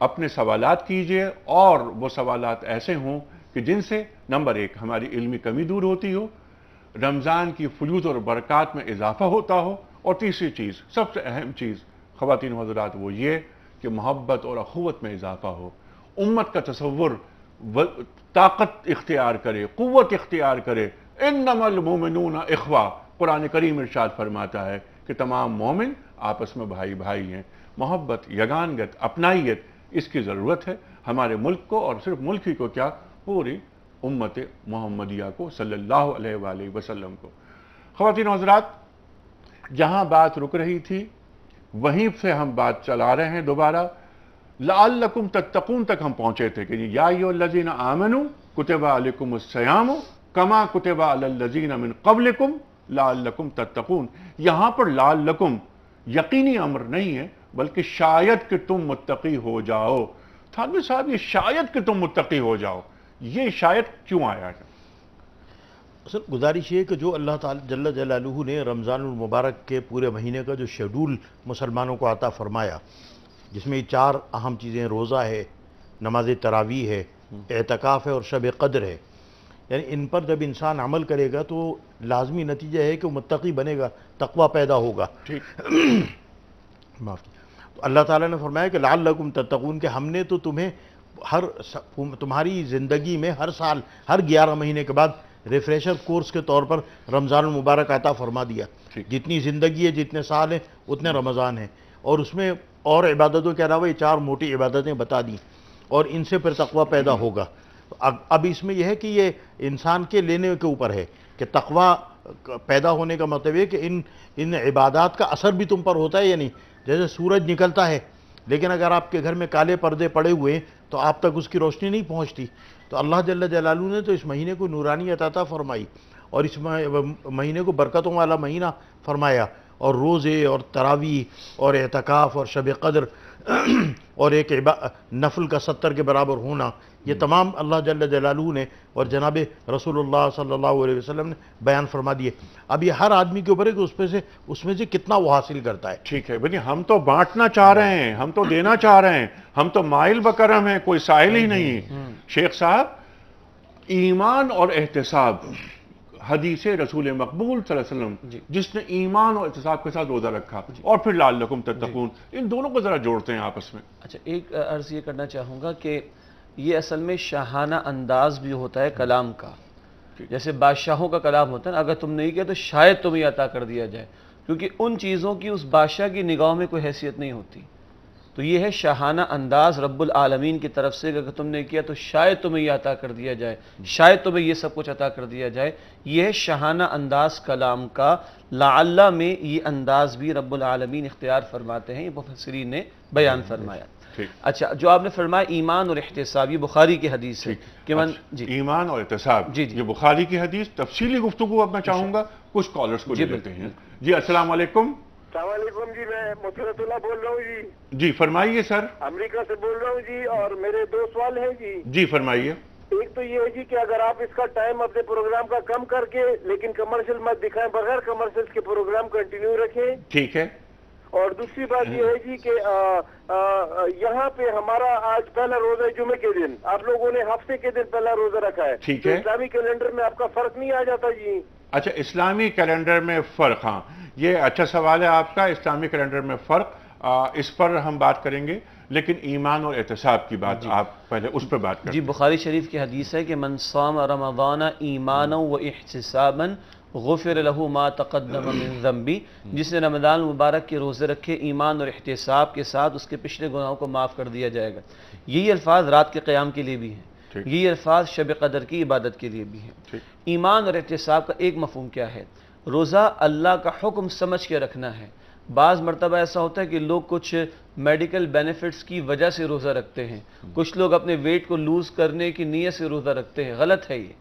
اپنے سوالات کیجئے، اور وہ سوالات ایسے ہوں کہ جن سے نمبر 1 ہماری علمی کمی دور ہوتی ہو، رمضان کی فیوز اور برکات میں اضافہ ہوتا ہو، اور تیسری چیز، سب سے اہم چیز خواتین و حضرات، وہ یہ کہ محبت اور اخوت میں اضافہ ہو، امت کا تصور طاقت اختیار کرے، قوت اختیار کرے۔ انما المومنون اخوہ، قرآن کریم ارشاد فرماتا ہے کہ تمام مومن آپس میں بھائی بھائی ہیں۔ محبت، یگانگت، اپنائیت، اس کی ضرورت ہے ہمارے ملک کو، اور صرف ملک ہی کو کیا، پوری امت محمدیہ کو صلی اللہ علیہ وآلہ وسلم کو۔ خواتین و حضرات، جہاں بات رک رہی تھی وہیں سے ہم بات چلا رہے ہیں دوبارہ۔ لعلکم تتقون تک ہم پہنچے تھے کہ یا ایھا الذین آمنوا کتب علیکم الصیام کما کتب علی الذین من قبلکم لعلکم تتقون۔ یہاں پر لعلکم یقینی امر نہیں ہے، بلکہ شاید کہ تم متقی ہو جاؤ۔ تھانوی صاحب، یہ شاید کہ تم متقی ہو جاؤ، یہ شاید کیوں آیا ہے؟ اصل گزارش یہ کہ جو اللہ تعالی جل جلالہ نے رمضان المبارک کے پورے مہینے کا جو شیڈول مسلمانوں کو عطا فرمایا، جس میں 4 اہم چیزیں، روزہ ہے، نماز تراویح ہے، اعتکاف ہے اور شب قدر ہے، یعنی ان پر جب انسان عمل کرے گا تو لازمی نتیجہ ہے کہ وہ متقی بنے گا، تقوی پیدا ہوگا۔ معاف کیجیے۔ تو اللہ تعالیٰ نے فرمایا کہ لعلکم تتقون، کہ ہم نے تو تمہیں تمہاری زندگی میں ہر سال، ہر 11 مہینے کے بعد ریفریشر کورس کے طور پر رمضان المبارک عطا فرما دیا۔ جتنی زندگی ہے، جتنے سال ہیں، اتنے رمضان ہیں، اور اس میں اور عبادتوں کے علاوہ یہ 4 موٹی عبادتیں بتا دیں، اور ان سے پھر تقوی پیدا ہوگا۔ اب اس میں یہ ہے کہ یہ انسان کے لینے کے اوپر ہے کہ تقوی پیدا ہونے کا مطلب ہے کہ ان عبادات کا اثر بھی تم پر ہوتا ہے یا نہیں۔ جیسے سورج نکلتا ہے، لیکن اگر آپ کے گھر میں کالے پردے پڑے ہوئے ہیں تو آپ تک اس کی روشنی نہیں پہنچتی۔ تو اللہ جل جلالہ نے تو اس مہینے کو نورانیت عطا فرمائی، اور اس مہینے کو برکتوں والا مہینہ فرمایا، اور روزے اور تراویح اور اعتکاف اور شب قدر اور ایک نفل کا 70 کے برابر ہونا، یہ تمام اللہ جل جلالہ نے اور جناب رسول اللہ صلی اللہ علیہ وسلم نے بیان فرما دیے۔ اب یہ ہر آدمی کے اوپر ہے کہ اس میں سے کتنا وہ حاصل کرتا ہے۔ ٹھیک ہے بھئی، ہم تو بانٹنا چاہ رہے ہیں، ہم تو دینا چاہ رہے ہیں، ہم تو مائل بکرم ہیں، کوئی سائل ہی نہیں۔ شیخ صاحب، ایمان اور احتساب، حدیث رسول مقبول صلی اللہ علیہ وسلم، جس نے ایمان اور احتساب کے ساتھ روزہ رکھا، اور پھر لعلکم تتقون، ان دونوں کو ذرا جوڑتے ہیں آپس میں۔ اچھا، ایک عرض یہ کرنا چاہوں گا کہ یہ اصل میں شاہانہ انداز بھی ہوتا ہے کلام کا، جیسے بادشاہوں کا کلام ہوتا ہے نا، اگر تم نہیں کیا تو شاید تمہیں عطا کر دیا جائے، کیونکہ ان چیزوں کی اس بادشاہ کی نگاہوں میں کوئی حیثیت نہیں ہوتی. تو یہ ہے شاہانہ انداز رب العالمین کی طرف سے کہ اگر تم نے کیا تو شاید تمہیں یہ عطا کر دیا جائے، شاید تمہیں یہ سب کچھ عطا کر دیا جائے. یہ ہے شاہانہ انداز کلام کا. لعل میں یہ انداز بھی رب العالمین اختیار فرماتے ہیں، یہ مفسرین نے بیان فرمایا. اچھا، جو آپ نے فرمایا ایمان اور احتساب، یہ بخاری کی حدیث ہے کہ جی ایمان اور احتساب، جی یہ بخاری کی حدیث. تفصیلی گفتگو اب میں چاہوں گا کچھ کالرز کو لیتے ہیں. جی السلام علیکم. السلام علیکم جی، میں مسرت اللہ بول رہا ہوں جی فرمائیے سر. امریکہ سے بول رہا ہوں جی، اور میرے 2 سوال ہیں جی فرمائیے. ایک تو یہ ہے جی کہ اگر آپ اس کا ٹائم اپنے پروگرام کا کم کر کے لیکن کمرشل مت دکھائیں، بغیر کمرشل کے پروگرام کنٹینیو رکھیں. ٹھیک ہے. اور دوسری بات یہ ہے جی کہ یہاں پہ ہمارا آج پہلا روزہ ہے جمعے کے دن، آپ لوگوں نے ہفتے کے دن پہلا روزہ رکھا ہے. ٹھیک ہے. اسلامی کیلنڈر میں آپ کا فرق نہیں آ جاتا جی؟ اچھا، اسلامی کیلنڈر میں فرق، ہاں یہ اچھا سوال ہے آپ کا. اسلامی کیلنڈر میں فرق، اس پر ہم بات کریں گے، لیکن ایمان اور احتساب کی بات آپ پہلے اس پر بات کریں. جی بخاری شریف کی حدیث ہے کہ من صام رمضان ایمانا و احتسابا غفر له ما تقدم من ذنبی، جس نے رمضان مبارک کے روزے رکھے ایمان اور احتساب کے ساتھ، اس کے پچھلے گناہوں کو معاف کر دیا جائے گا. یہی الفاظ رات کے قیام کے لیے بھی ہیں، یہی الفاظ شب قدر کی عبادت کے لیے بھی ہیں. ایمان اور احتساب کا ایک مفہوم کیا ہے؟ روزہ اللہ کا حکم سمجھ کے رکھنا ہے. بعض مرتبہ ایسا ہوتا ہے کہ لوگ کچھ میڈیکل بینیفٹس کی وجہ سے روزہ رکھتے ہیں، کچھ لوگ اپنے ویٹ کو لوز کرنے کی نیت سے روزہ رکھتے ہیں. غلط ہے یہ.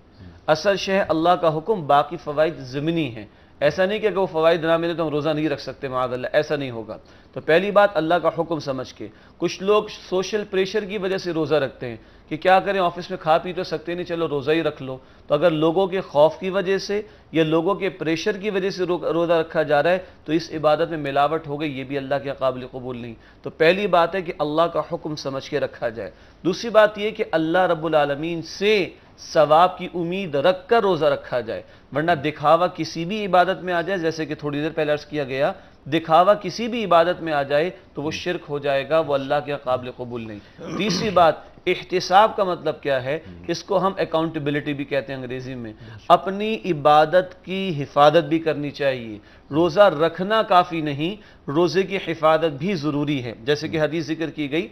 اصل شے ہے اللہ کا حکم، باقی فوائد ضمنی ہیں. ایسا نہیں کہ اگر وہ فوائد نہ ملے تو ہم روزہ نہیں رکھ سکتے، معاذ اللہ، ایسا نہیں ہوگا. تو پہلی بات اللہ کا حکم سمجھ کے. کچھ لوگ سوشل پریشر کی وجہ سے روزہ رکھتے ہیں کہ کیا کریں، آفس میں کھا پی تو سکتے نہیں، چلو روزہ ہی رکھ لو. تو اگر لوگوں کے خوف کی وجہ سے یا لوگوں کے پریشر کی وجہ سے روزہ رکھا جا رہا ہے تو اس عبادت میں ملاوٹ ہو گئی، یہ بھی اللہ کے قابل قبول نہیں. تو پہلی بات ہے کہ اللہ کا حکم سمجھ کے رکھا جائے. دوسری بات یہ کہ اللہ رب العالمین سے ثواب کی امید رکھ کر روزہ رکھا جائے، ورنہ دکھاوا کسی بھی عبادت میں آ جائے، جیسے کہ تھوڑی دیر پہلے عرض کیا گیا، دکھاوا کسی بھی عبادت میں آ جائے تو وہ شرک ہو جائے گا، وہ اللہ کے قابل قبول نہیں. تیسری بات، احتساب کا مطلب کیا ہے؟ اس کو ہم اکاؤنٹیبلٹی بھی کہتے ہیں انگریزی میں. اپنی عبادت کی حفاظت بھی کرنی چاہیے. روزہ رکھنا کافی نہیں، روزے کی حفاظت بھی ضروری ہے. جیسے کہ حدیث ذکر کی گئی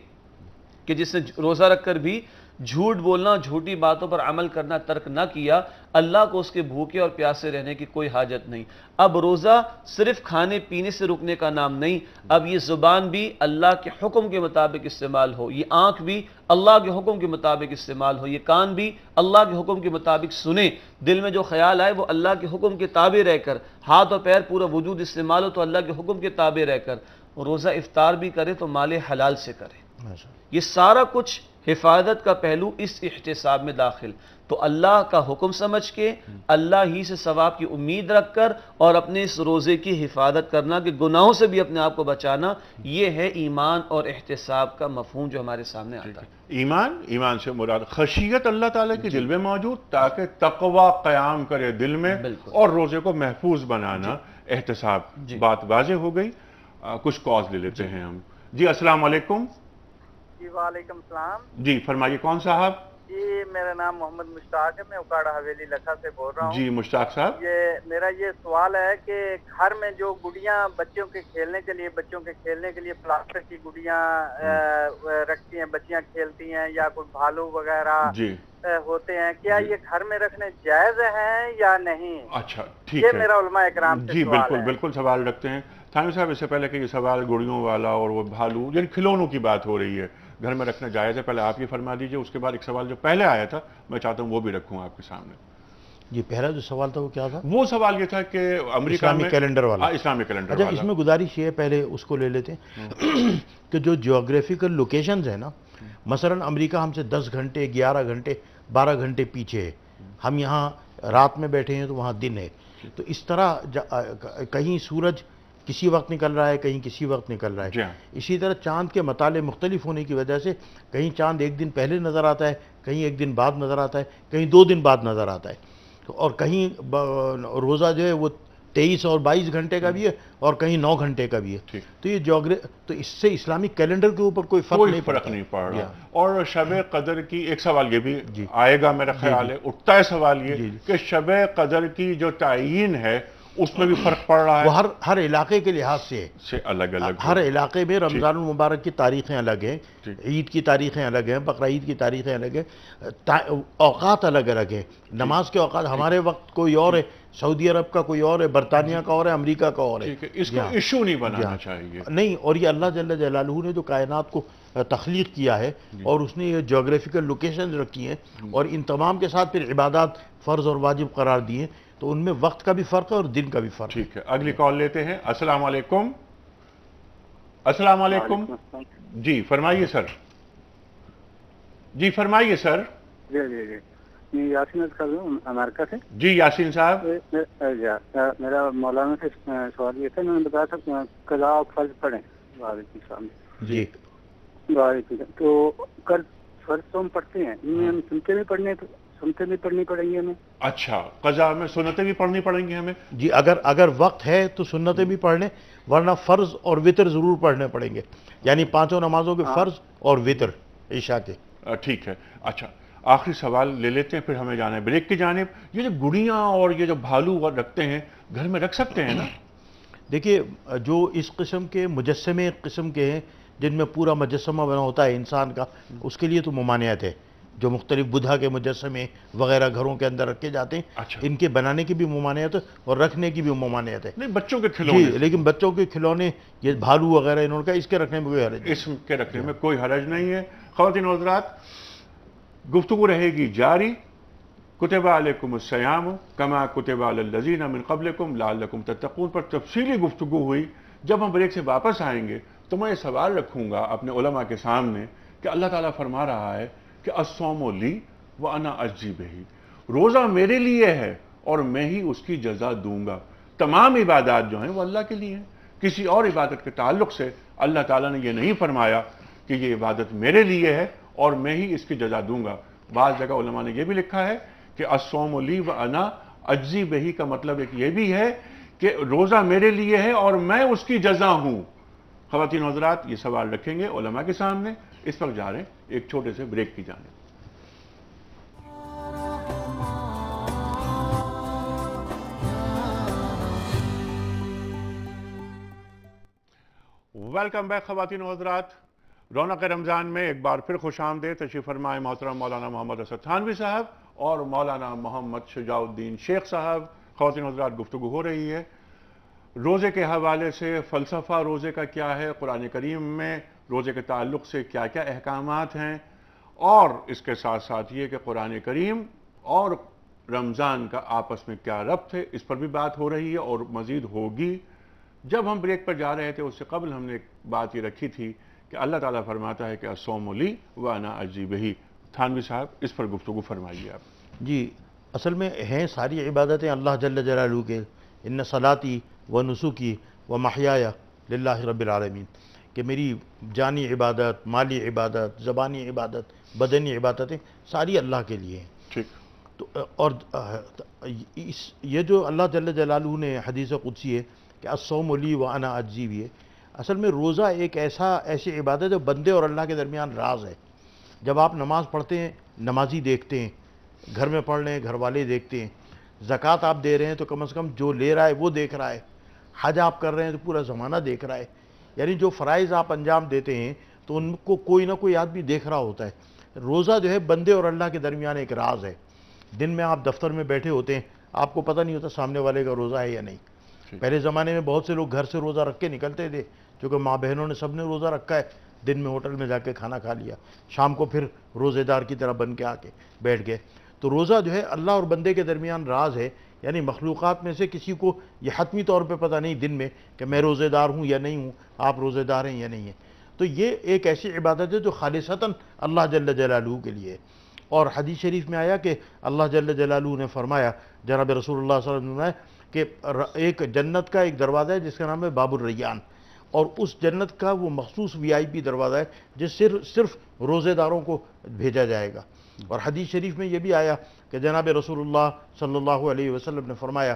کہ جس نے روزہ رکھ کر بھی جھوٹ بولنا، جھوٹی باتوں پر عمل کرنا ترک نہ کیا، اللہ کو اس کے بھوکے اور پیاسے رہنے کی کوئی حاجت نہیں. اب روزہ صرف کھانے پینے سے رکنے کا نام نہیں، اب یہ زبان بھی اللہ کے حکم کے مطابق استعمال ہو، یہ آنکھ بھی اللہ کے حکم کے مطابق استعمال ہو، یہ کان بھی اللہ کے حکم کے مطابق سنے، دل میں جو خیال آئے وہ اللہ کے حکم کے تابع رہ کر، ہاتھ اور پیر پورا وجود استعمال ہو تو اللہ کے حکم کے تابع رہ کر. روزہ افطار بھی کرے تو مال حلال سے کرے. یہ سارا کچھ حفاظت کا پہلو اس احتساب میں داخل. تو اللہ کا حکم سمجھ کے اللہ ہی سے ثواب کی امید رکھ کر اور اپنے اس روزے کی حفاظت کرنا کہ گناہوں سے بھی اپنے آپ کو بچانا، یہ ہے ایمان اور احتساب کا مفہوم جو ہمارے سامنے آتا ہے. ایمان سے مراد خشیت اللہ تعالیٰ کی دل میں موجود، تاکہ تقوی قیام کرے دل میں اور روزے کو محفوظ بنانا. احتساب بات واضح ہو گئی. کچھ کالز لے لیتے ہیں ہم. جی السلام علیکم. جی وعلیکم السلام. جی فرمائیے کون صاحب؟ جی میرا نام محمد مشتاق ہے، میں اکاڑا حویلی لکھا سے بول رہا ہوں. جی مشتاق صاحب، میرا یہ سوال ہے کہ گھر میں جو گڑیاں بچوں کے کھیلنے کے لیے پلاسٹک کی گڑیاں رکھتی ہیں، بچیاں کھیلتی ہیں، یا کوئی بھالو وغیرہ ہوتے ہیں، کیا یہ گھر میں رکھنے جائز ہیں یا نہیں؟ اچھا ٹھیک ہے، یہ میرا علماء اکرام سے جی بالکل سوال رکھتے ہیں. تھانوی صاحب، اس سے پہلے کہ یہ سوال گڑیوں والا اور وہ بھالو یعنی کھلونوں کی بات ہو رہی ہے، گھر میں رکھنا جائز ہے، پہلے آپ یہ فرما دیجئے، اس کے بعد ایک سوال جو پہلے آیا تھا میں چاہتا ہوں وہ بھی رکھوں آپ کے سامنے. یہ پہلا جو سوال تھا وہ کیا تھا؟ وہ سوال یہ تھا کہ امریکہ میں کیلنڈر والا. اسلامی کیلنڈر اچھا، والا. اس میں گزارش یہ ہے، پہلے اس کو لے لیتے ہیں کہ جو جیوگرافیکل لوکیشنز ہیں نا، مثلا امریکہ ہم سے 10 گھنٹے 11 گھنٹے 12 گھنٹے پیچھے ہے. ہم یہاں رات میں بیٹھے ہیں تو وہاں دن ہے. تو اس طرح کہیں سورج کسی وقت نکل رہا ہے، کہیں کسی وقت نکل رہا ہے. اسی طرح چاند کے مطالعے مختلف ہونے کی وجہ سے کہیں چاند ایک دن پہلے نظر آتا ہے، کہیں ایک دن بعد نظر آتا ہے، کہیں 2 دن بعد نظر آتا ہے. اور کہیں روزہ جو ہے وہ 23 اور 22 گھنٹے کا بھی ہے اور کہیں 9 گھنٹے کا بھی ہے. تو یہ تو اس سے اسلامک کیلنڈر کے اوپر کوئی فرق نہیں پڑ رہا. اور شب قدر کی ایک سوال یہ بھی آئے گا میرا خیال ہے، اٹھتا ہے سوال یہ کہ شب قدر کی جو تعیین ہے اس میں بھی فرق پڑ رہا ہے. وہ ہر علاقے کے لحاظ سے الگ الگ، ہر علاقے میں رمضان المبارک کی تاریخیں الگ ہیں، عید کی تاریخیں الگ ہیں، بقرعید کی تاریخیں الگ ہیں، اوقات الگ الگ ہیں. نماز کے اوقات ہمارے وقت کوئی اور ہے، سعودی عرب کا کوئی اور ہے، برطانیہ کا اور ہے، امریکہ کا اور ہے. اس کو ایشو نہیں بنانا چاہیے. نہیں، اور یہ اللہ جل جلالہ نے جو کائنات کو تخلیق کیا ہے اور اس نے یہ جغرافیکل لوکیشنز رکھی ہیں اور ان تمام کے ساتھ پھر عبادات فرض اور واجب قرار دیے، تو ان میں وقت کا بھی فرق ہے اور دن کا بھی فرق ہے. ٹھیک ہے، اگلی کال لیتے ہیں. السلام علیکم. السلام علیکم. جی فرمائیے سر. جی فرمائیے سر. جی یاسین کر رہا ہوں امریکہ سے. جی یاسین صاحب. میرا مولانا سے سوال یہ تھا، میں نے بتایا تھا قضاء اور فرض پڑھیں جی تو کل فرض تو ہم پڑھتے ہیں، ہم سنتے بھی پڑھنی پڑیں گی ہمیں. اچھا، قضاء میں سنتیں بھی پڑھنی پڑیں گی ہمیں. جی اگر وقت ہے تو سنتیں بھی پڑھ لیں، ورنہ فرض اور وطر ضرور پڑھنے پڑیں گے، یعنی 5 نمازوں کے فرض اور وطر عشاء کے. ٹھیک ہے. اچھا آخری سوال لے لیتے ہیں پھر ہمیں جانا ہے بریک کی جانب. یہ جو گڑیاں اور یہ جو بھالو رکھتے ہیں گھر میں رکھ سکتے ہیں نا؟ دیکھیے جو اس قسم کے مجسمے ایک قسم کے ہیں جن میں پورا مجسمہ بنا ہوتا ہے انسان کا، اس کے لیے تو ممانعت ہے. جو مختلف بدھا کے مجسمے وغیرہ گھروں کے اندر رکھے جاتے ہیں، ان کے بنانے کی بھی ممانعت ہے اور رکھنے کی بھی ممانعت ہے. نہیں بچوں کے کھلونے. جی لیکن بچوں کے کھلونے یہ بھالو وغیرہ انہوں نے کہا اس کے رکھنے میں کوئی حرج نہیں. اس کے رکھنے میں کوئی حرج نہیں ہے. خواتین و حضرات گفتگو رہے گی جاری. کتب علیکم الصیام کما کتب علی الذین من قبلکم لعلکم تتقون پر تفصیلی گفتگو ہوئی. جب ہم بریک سے واپس آئیں گے تو میں یہ سوال رکھوں گا اپنے علماء کے سامنے کہ اللہ تعالیٰ فرما رہا ہے کہ الصوم لی وانا اجزی بہ، روزہ میرے لیے ہے اور میں ہی اس کی جزا دوں گا. تمام عبادات جو ہیں وہ اللہ کے لیے ہیں. کسی اور عبادت کے تعلق سے اللہ تعالیٰ نے یہ نہیں فرمایا کہ یہ عبادت میرے لیے ہے اور میں ہی اس کی جزا دوں گا. بعض جگہ علماء نے یہ بھی لکھا ہے کہ الصوم لی وانا اجزی بہ کا مطلب ایک یہ بھی ہے کہ روزہ میرے لیے ہے اور میں اس کی جزا ہوں. خواتین و حضرات یہ سوال رکھیں گے علماء کے سامنے. اس وقت جا رہے ہیں ایک چھوٹے سے بریک کی جانب. ویلکم بیک خواتین و حضرات. رونق رمضان میں ایک بار پھر خوش آمدید. تشریف فرمائے محترم مولانا محمد اسد تھانوی صاحب اور مولانا محمد شجاع الدین شیخ صاحب. خواتین و حضرات گفتگو ہو رہی ہے روزے کے حوالے سے. فلسفہ روزے کا کیا ہے، قرآن کریم میں روزے کے تعلق سے کیا کیا احکامات ہیں، اور اس کے ساتھ ساتھ یہ کہ قرآن کریم اور رمضان کا آپس میں کیا ربط ہے، اس پر بھی بات ہو رہی ہے اور مزید ہوگی. جب ہم بریک پر جا رہے تھے اس سے قبل ہم نے ایک بات یہ رکھی تھی کہ اللہ تعالیٰ فرماتا ہے کہ الصوم لی وانا اجزی بہ. تھانوی صاحب اس پر گفتگو فرمائیے آپ. جی اصل میں ہیں ساری عبادتیں اللہ جل جلالہ کے. ان صلاتی و نسکی و محیای للہ رب العالمین، کہ میری جانی عبادت، مالی عبادت، زبانی عبادت، بدنی عبادتیں ساری اللہ کے لیے ہیں. ٹھیک. تو اور یہ جو اللہ جل جلالہ نے حدیث قدسی ہے کہ الصوم لی وانا اجزی بھی ہے، اصل میں روزہ ایک ایسی عبادت ہے جو بندے اور اللہ کے درمیان راز ہے. جب آپ نماز پڑھتے ہیں نمازی دیکھتے ہیں، گھر میں پڑھ لیں گھر والے دیکھتے ہیں، زکوٰۃ آپ دے رہے ہیں تو کم از کم جو لے رہا ہے وہ دیکھ رہا ہے، حج آپ کر رہے ہیں تو پورا زمانہ دیکھ رہا ہے. یعنی جو فرائض آپ انجام دیتے ہیں تو ان کو کوئی نہ کوئی آدمی دیکھ رہا ہوتا ہے. روزہ جو ہے بندے اور اللہ کے درمیان ایک راز ہے. دن میں آپ دفتر میں بیٹھے ہوتے ہیں، آپ کو پتہ نہیں ہوتا سامنے والے کا روزہ ہے یا نہیں. پہلے زمانے میں بہت سے لوگ گھر سے روزہ رکھ کے نکلتے تھے، چونکہ ماں بہنوں نے سب نے روزہ رکھا ہے. دن میں ہوٹل میں جا کے کھانا کھا لیا، شام کو پھر روزے دار کی طرح بن کے آ کے بیٹھ گئے. تو روزہ جو ہے اللہ اور بندے کے درمیان راز ہے. یعنی مخلوقات میں سے کسی کو یہ حتمی طور پہ پتہ نہیں دن میں کہ میں روزے دار ہوں یا نہیں ہوں، آپ روزے دار ہیں یا نہیں ہیں. تو یہ ایک ایسی عبادت ہے جو خالصتاً اللہ جل جلالہ کے لیے ہے. اور حدیث شریف میں آیا کہ اللہ جل جلالہ نے فرمایا، جناب رسول اللہ صلی اللہ علیہ وسلم نے، کہ ایک جنت کا ایک دروازہ ہے جس کا نام ہے باب الریان، اور اس جنت کا وہ مخصوص VIP دروازہ ہے جس صرف روزے داروں کو بھیجا جائے گا. اور حدیث شریف میں یہ بھی آیا کہ جناب رسول اللہ صلی اللہ علیہ وسلم نے فرمایا،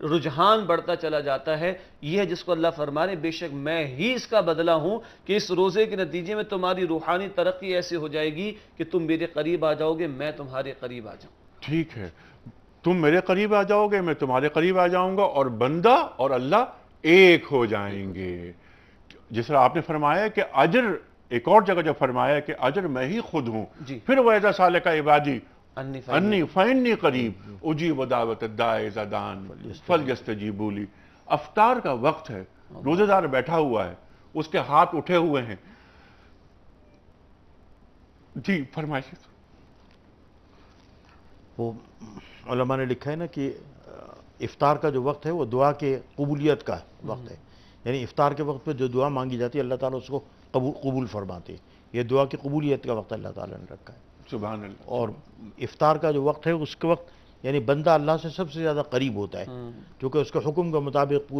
رجحان بڑھتا چلا جاتا ہے. یہ ہے جس کو اللہ فرما رہے بے شک میں ہی اس کا بدلہ ہوں کہ اس روزے کے نتیجے میں تمہاری روحانی ترقی ایسی ہو جائے گی کہ تم میرے قریب آ جاؤ گے، میں تمہارے قریب آ جاؤں. ٹھیک ہے، تم میرے قریب آ جاؤ گے، میں تمہارے قریب آ جاؤں گا، اور بندہ اور اللہ ایک ہو جائیں گے. جس طرح آپ نے فرمایا کہ اجر، ایک اور جگہ جب فرمایا کہ اجر میں ہی خود ہوں. پھر وَإِذَا سَأَلَكَ عِبَادِي انی فإنی قریب اجیب دعوت الداع اذا دعان فلیستجیبوا لی. افطار کا وقت ہے، روزہ دار بیٹھا ہوا ہے، اس کے ہاتھ اٹھے ہوئے ہیں. جی فرمائیے. وہ علماء نے لکھا ہے نا کہ افطار کا جو وقت ہے وہ دعا کے قبولیت کا وقت ہے. یعنی افطار کے وقت پہ جو دعا مانگی جاتی ہے اللہ تعالیٰ اس کو قبول فرماتے ہیں. یہ دعا کی قبولیت کا وقت اللہ تعالیٰ نے رکھا ہے. سبحان اللہ. اور افطار کا جو وقت ہے اس کے وقت یعنی بندہ اللہ سے سب سے زیادہ قریب ہوتا ہے، کیونکہ اس کے حکم کے مطابق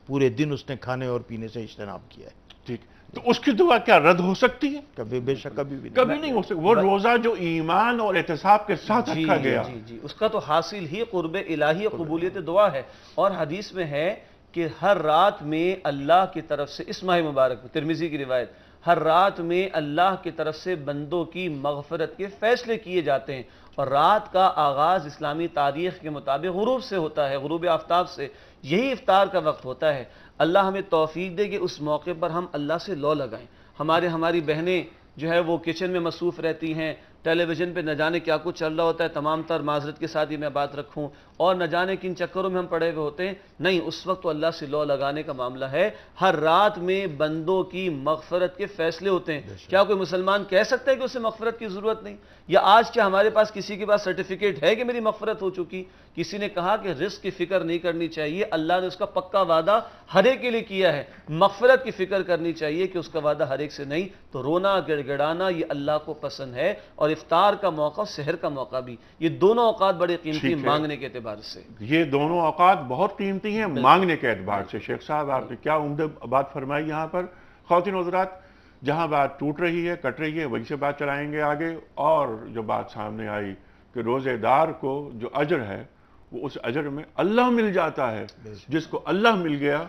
پورے دن اس نے کھانے اور پینے سے اجتناب کیا ہے. ٹھیک، تو اس کی دعا کیا رد ہو سکتی ہے؟ کبھی بے شک کبھی نہیں ہو سکتی. وہ روزہ جو ایمان اور احتساب کے ساتھ رکھا گیا، جی اس کا تو حاصل ہی قرب الہی قبولیت دعا ہے. اور حدیث میں ہے کہ ہر رات میں اللہ کی طرف سے، اس ماہ مبارک میں ترمذی کی روایت، ہر رات میں اللہ کی طرف سے بندوں کی مغفرت کے فیصلے کیے جاتے ہیں. اور رات کا آغاز اسلامی تاریخ کے مطابق غروب سے ہوتا ہے، غروب آفتاب سے. یہی افطار کا وقت ہوتا ہے. اللہ ہمیں توفیق دے کہ اس موقع پر ہم اللہ سے لو لگائیں. ہماری بہنیں جو ہے وہ کچن میں مصروف رہتی ہیں، ٹیلی ویژن پہ نہ جانے کیا کچھ چل رہا ہوتا ہے. تمام تر معذرت کے ساتھ ہی میں بات رکھوں، اور نہ جانے کن چکروں میں ہم پڑے ہوئے ہوتے ہیں. نہیں، اس وقت تو اللہ سے لو لگانے کا معاملہ ہے. ہر رات میں بندوں کی مغفرت کے فیصلے ہوتے ہیں. کیا کوئی مسلمان کہہ سکتا ہے کہ اسے مغفرت کی ضرورت نہیں؟ یا آج کیا ہمارے پاس کسی کے پاس سرٹیفکیٹ ہے کہ میری مغفرت ہو چکی؟ کسی نے کہا کہ رزق کی فکر نہیں کرنی چاہیے، اللہ نے اس کا پکا وعدہ ہر ایک کے لیے کیا ہے. مغفرت کی فکر کرنی چاہیے کہ اس کا وعدہ ہر ایک سے نہیں. تو رونا گڑ گڑانا یہ اللہ کو پسند ہے. اور افطار کا موقع، سحر کا موقع بھی، یہ دونوں اوقات بڑے قیمتی مانگنے کے اعتبار سے. یہ دونوں اوقات بہت قیمتی ہیں مانگنے کے اعتبار سے. شیخ صاحب آپ نے کیا عمدہ بات فرمائی یہاں پر. خواتین حضرات، جہاں بات ٹوٹ رہی ہے، کٹ رہی ہے، وہیں سے بات چلائیں گے آگے. اور جو بات سامنے آئی کہ روزے دار کو جو اجر ہے وہ اس اجر میں اللہ مل جاتا ہے. جس کو اللہ مل گیا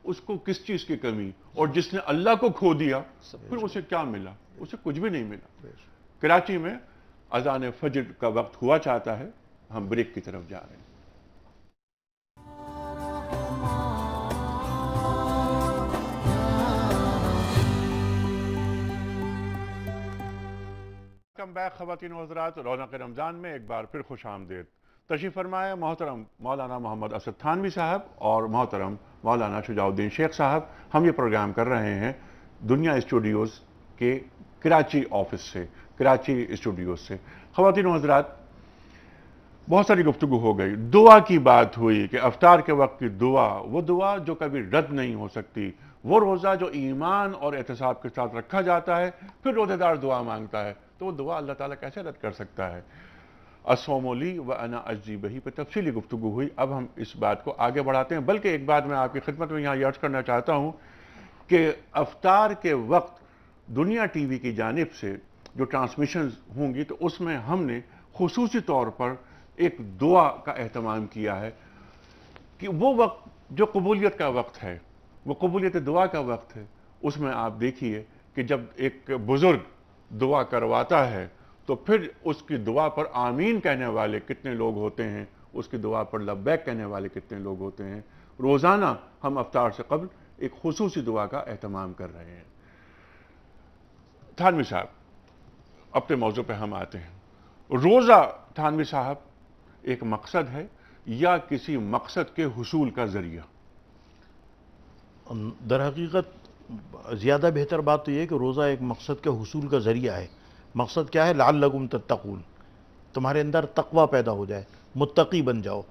اس کو کس چیز کی کمی، اور جس نے اللہ کو کھو دیا پھر اسے کیا ملا؟ اسے کچھ بھی نہیں ملا. کراچی میں اذان فجر کا وقت ہوا چاہتا ہے، ہم بریک کی طرف جا رہے ہیں. ویلکم بیک خواتین و حضرات. رونق رمضان میں ایک بار پھر خوش آمدید. تشریف فرمائے محترم مولانا محمد اسد تھانوی صاحب اور محترم مولانا شجاع الدین شیخ صاحب. ہم یہ پروگرام کر رہے ہیں دنیا اسٹوڈیوز کے کراچی آفس سے، کراچی اسٹوڈیوز سے. خواتین و حضرات، بہت ساری گفتگو ہو گئی. دعا کی بات ہوئی کہ افطار کے وقت کی دعا، وہ دعا جو کبھی رد نہیں ہو سکتی. وہ روزہ جو ایمان اور احتساب کے ساتھ رکھا جاتا ہے، پھر روزہ دار دعا مانگتا ہے، تو وہ دعا اللہ تعالیٰ کیسے رد کر سکتا ہے؟ الصوم لی وانا اجزی بہی پہ تفصیلی گفتگو ہوئی. اب ہم اس بات کو آگے بڑھاتے ہیں. بلکہ ایک بات میں آپ کی خدمت میں یہاں عرض کرنا چاہتا ہوں کہ افطار کے وقت دنیا ٹی وی کی جانب سے جو ٹرانسمیشنز ہوں گی تو اس میں ہم نے خصوصی طور پر ایک دعا کا اہتمام کیا ہے کہ وہ وقت جو قبولیت کا وقت ہے، وہ قبولیت دعا کا وقت ہے. اس میں آپ دیکھیے کہ جب ایک بزرگ دعا کرواتا ہے تو پھر اس کی دعا پر آمین کہنے والے کتنے لوگ ہوتے ہیں، اس کی دعا پر لبیک کہنے والے کتنے لوگ ہوتے ہیں. روزانہ ہم افطار سے قبل ایک خصوصی دعا کا اہتمام کر رہے ہیں. تھانوی صاحب، اپنے موضوع پہ ہم آتے ہیں. روزہ تھانوی صاحب ایک مقصد ہے یا کسی مقصد کے حصول کا ذریعہ؟ در حقیقت زیادہ بہتر بات تو یہ ہے کہ روزہ ایک مقصد کے حصول کا ذریعہ ہے. مقصد کیا ہے؟ لعلکم تتقون، تمہارے اندر تقوی پیدا ہو جائے، متقی بن جاؤ،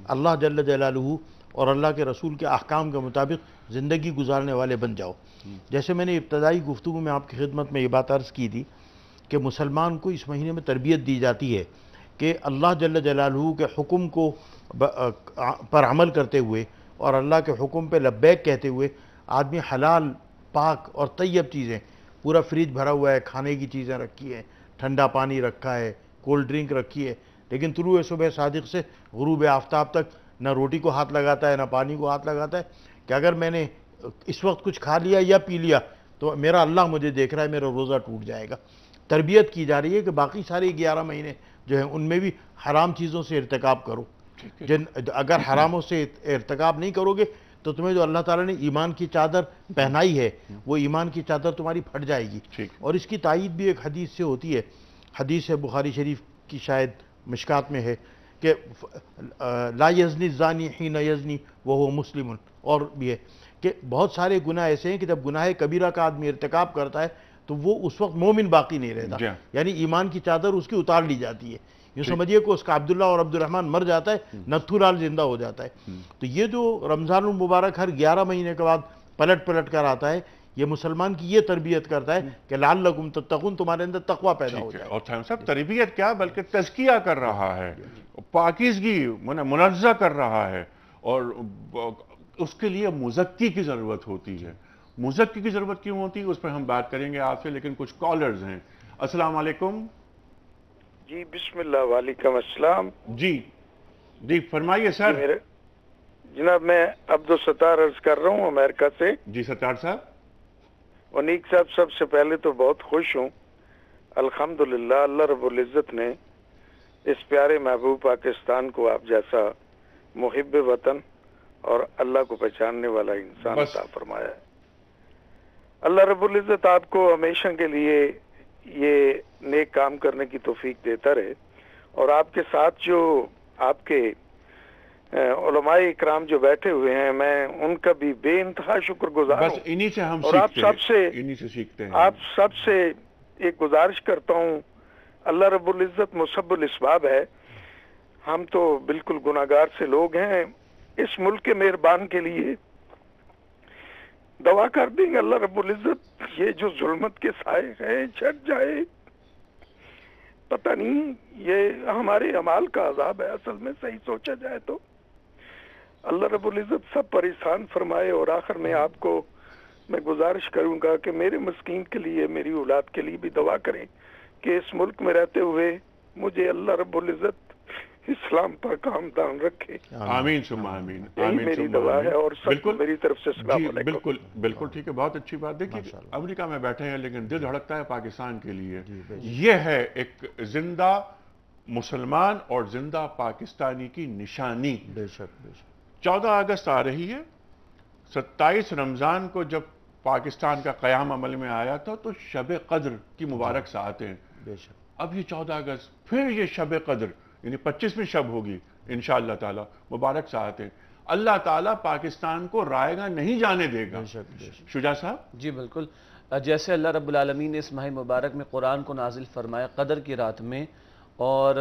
اللہ جل جلالہ اور اللہ کے رسول کے احکام کے مطابق زندگی گزارنے والے بن جاؤ. جیسے میں نے ابتدائی گفتگو میں آپ کی خدمت میں یہ بات عرض کی تھی کہ مسلمان کو اس مہینے میں تربیت دی جاتی ہے کہ اللہ جل جلالہ کے حکم کو پر عمل کرتے ہوئے اور اللہ کے حکم پہ لبیک کہتے ہوئے آدمی حلال، پاک اور طیب چیزیں، پورا فریج بھرا ہوا ہے، کھانے کی چیزیں رکھی ہیں، ٹھنڈا پانی رکھا ہے، کولڈ ڈرنک رکھی ہے، لیکن طلوع صبح صادق سے غروب آفتاب تک نہ روٹی کو ہاتھ لگاتا ہے نہ پانی کو ہاتھ لگاتا ہے کہ اگر میں نے اس وقت کچھ کھا لیا یا پی لیا تو میرا اللہ مجھے دیکھ رہا ہے، میرا روزہ ٹوٹ جائے گا۔ تربیت کی جا رہی ہے کہ باقی سارے 11 مہینے جو ہیں ان میں بھی حرام چیزوں سے ارتکاب کرو، اگر حراموں سے ارتکاب نہیں کرو گے تو تمہیں جو اللہ تعالیٰ نے ایمان کی چادر پہنائی ہے وہ ایمان کی چادر تمہاری پھٹ جائے گی۔ اور اس کی تائید بھی ایک حدیث سے ہوتی ہے، حدیث ہے بخاری شریف کی، شاید مشکات میں ہے کہ لا یزنی الزانی حین یزنی وہو مسلم، اور بھی ہے کہ بہت سارے گناہ ایسے ہیں کہ جب گناہ کبیرہ کا آدمی ارتکاب کرتا ہے تو وہ اس وقت مومن باقی نہیں رہتا، یعنی ایمان کی چادر اس کی اتار لی جاتی ہے۔ یہ سمجھیے کہ اس کا عبداللہ اور عبد الرحمن مر جاتا ہے، نتھو لال زندہ ہو جاتا ہے۔ تو یہ جو رمضان المبارک ہر 11 مہینے کے بعد پلٹ کر آتا ہے، یہ مسلمان کی یہ تربیت کرتا ہے کہ لعلکم تتقون، تمہارے اندر تقوی پیدا ہو جائے۔ اور صاحب تربیت کیا بلکہ تزکیہ کر رہا ہے، پاکیزگی منزہ کر رہا ہے، اور اس کے لیے مزکی کی ضرورت ہوتی ہے۔ مزکی کی ضرورت کیوں ہوتی ہے اس پر ہم بات کریں گے آپ سے، لیکن کچھ کالرز ہیں۔ السلام علیکم۔ جی بسم اللہ، وعلیکم السلام۔ جی فرمائیے سر۔ جناب میں عبدالستار عرض کر رہا ہوں امریکہ سے۔ جی ستار صاحب۔ ونیک صاحب، سب سے پہلے تو بہت خوش ہوں، الحمدللہ اللہ رب العزت نے اس پیارے محبوب پاکستان کو آپ جیسا محب وطن اور اللہ کو پہچاننے والا انسان عطا فرمایا ہے۔ اللہ رب العزت آپ کو ہمیشہ کے لیے یہ نیک کام کرنے کی توفیق دیتا رہے، اور آپ کے ساتھ جو آپ کے علماء اکرام جو بیٹھے ہوئے ہیں، میں ان کا بھی بے انتہا شکر گزار ہوں۔ بس انہی سے ہم اور سیکھتے ہیں۔ آپ سب سے ایک گزارش کرتا ہوں، اللہ رب العزت مسبب الاسباب ہے، ہم تو بالکل گناہگار سے لوگ ہیں، اس ملک کے مہربان کے لیے دعا کر دیں گے اللہ رب العزت یہ جو ظلمت کے سائے ہیں چھٹ جائے۔ پتہ نہیں یہ ہمارے اعمال کا عذاب ہے، اصل میں صحیح سوچا جائے تو اللہ رب العزت سب پر احسان فرمائے۔ اور آخر میں آپ کو میں گزارش کروں گا کہ میرے مسکین کے لیے، میری اولاد کے لیے بھی دعا کریں کہ اس ملک میں رہتے ہوئے مجھے اللہ رب العزت اسلام پر کام دان رکھے۔ آمین ثم آمین۔ یہی میری دعا ہے، اور سب کو میری طرف سے السلام علیکم۔ بالکل ٹھیک ہے، بہت اچھی بات۔ دیکھیے امریکہ میں بیٹھے ہیں لیکن دل دھڑکتا ہے پاکستان کے لیے۔ یہ ہے ایک زندہ مسلمان اور زندہ پاکستانی کی نشانی۔ 14 اگست آ رہی ہے، 27 رمضان کو جب پاکستان کا قیام عمل میں آیا تھا تو شب قدر کی مبارک ساعتیں ہیں۔ اب یہ 14 اگست پھر یہ شب قدر یعنی 25ویں شب ہوگی انشاءاللہ تعالی، مبارک ساعتیں۔ اللہ تعالیٰ پاکستان کو رائے گا نہیں جانے دے گا۔ شجاع صاحب۔ جی بالکل، جیسے اللہ رب العالمین نے اس ماہ مبارک میں قرآن کو نازل فرمایا قدر کی رات میں، اور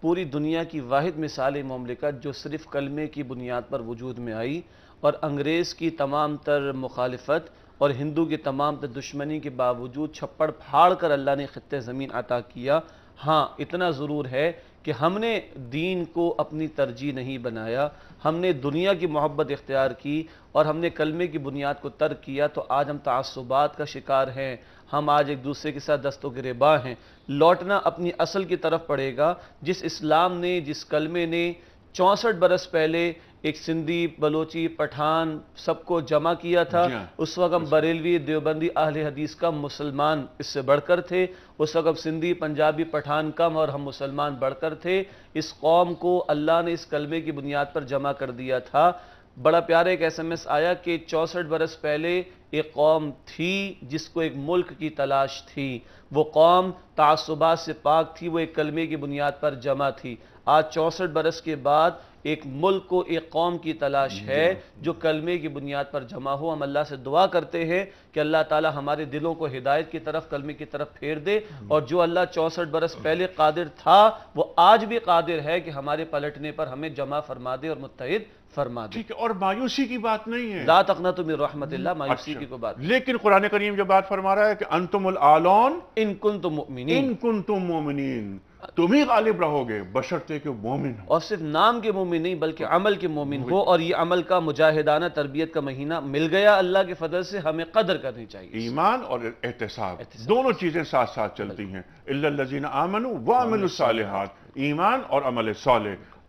پوری دنیا کی واحد مثال مملکت جو صرف کلمے کی بنیاد پر وجود میں آئی، اور انگریز کی تمام تر مخالفت اور ہندو کی تمام تر دشمنی کے باوجود چھپڑ پھاڑ کر اللہ نے خطے زمین عطا کیا۔ ہاں اتنا ضرور ہے کہ ہم نے دین کو اپنی ترجیح نہیں بنایا، ہم نے دنیا کی محبت اختیار کی اور ہم نے کلمے کی بنیاد کو ترک کیا، تو آج ہم تعصبات کا شکار ہیں، ہم آج ایک دوسرے کے ساتھ دست و گریباں ہیں۔ لوٹنا اپنی اصل کی طرف پڑے گا، جس اسلام نے، جس کلمے نے 64 برس پہلے ایک سندھی، بلوچی، پٹھان سب کو جمع کیا تھا۔ اس وقت ہم بریلوی، دیوبندی، اہل حدیث کم، مسلمان اس سے بڑھ کر تھے۔ اس وقت سندھی، پنجابی، پٹھان کم اور ہم مسلمان بڑھ کر تھے۔ اس قوم کو اللہ نے اس کلمے کی بنیاد پر جمع کر دیا تھا۔ بڑا پیارا ایک SMS آیا کہ 64 برس پہلے ایک قوم تھی جس کو ایک ملک کی تلاش تھی، وہ قوم تعصبات سے پاک تھی، وہ ایک کلمے کی بنیاد پر جمع تھی۔ آج 64 برس کے بعد ایک ملک کو، ایک قوم کی تلاش ہے جو کلمے کی بنیاد پر جمع ہو۔ ہم اللہ سے دعا کرتے ہیں کہ اللہ تعالی ہمارے دلوں کو ہدایت کی طرف، کلمے کی طرف پھیر دے، اور جو اللہ 64 برس پہلے قادر تھا وہ آج بھی قادر ہے کہ ہمارے پلٹنے پر ہمیں جمع فرما دے اور متحد فرما دے۔ ٹھیک ہے، اور مایوسی کی بات نہیں ہے، لا تقنطوا من رحمت اللہ، مایوسی کی کوئی بات نہیں۔ لیکن قرآن کریم جو بات فرما رہا ہے کہ انتم الاعلون ان کنتم مؤمنین، ان کنتم مومنین، تم ہی غالب رہو گے بشرطے کہ مومن ہو، اور صرف نام کے مومن نہیں بلکہ عمل کے مومن ہو۔ اور یہ عمل کا مجاہدانہ تربیت کا مہینہ مل گیا اللہ کے فضل سے، ہمیں قدر کرنی چاہیے۔ ایمان اور احتساب دونوں چیزیں ساتھ ساتھ چلتی ہیں۔ الا الذین آمنوا وعملوا الصالحات، ایمان اور عمل صالح۔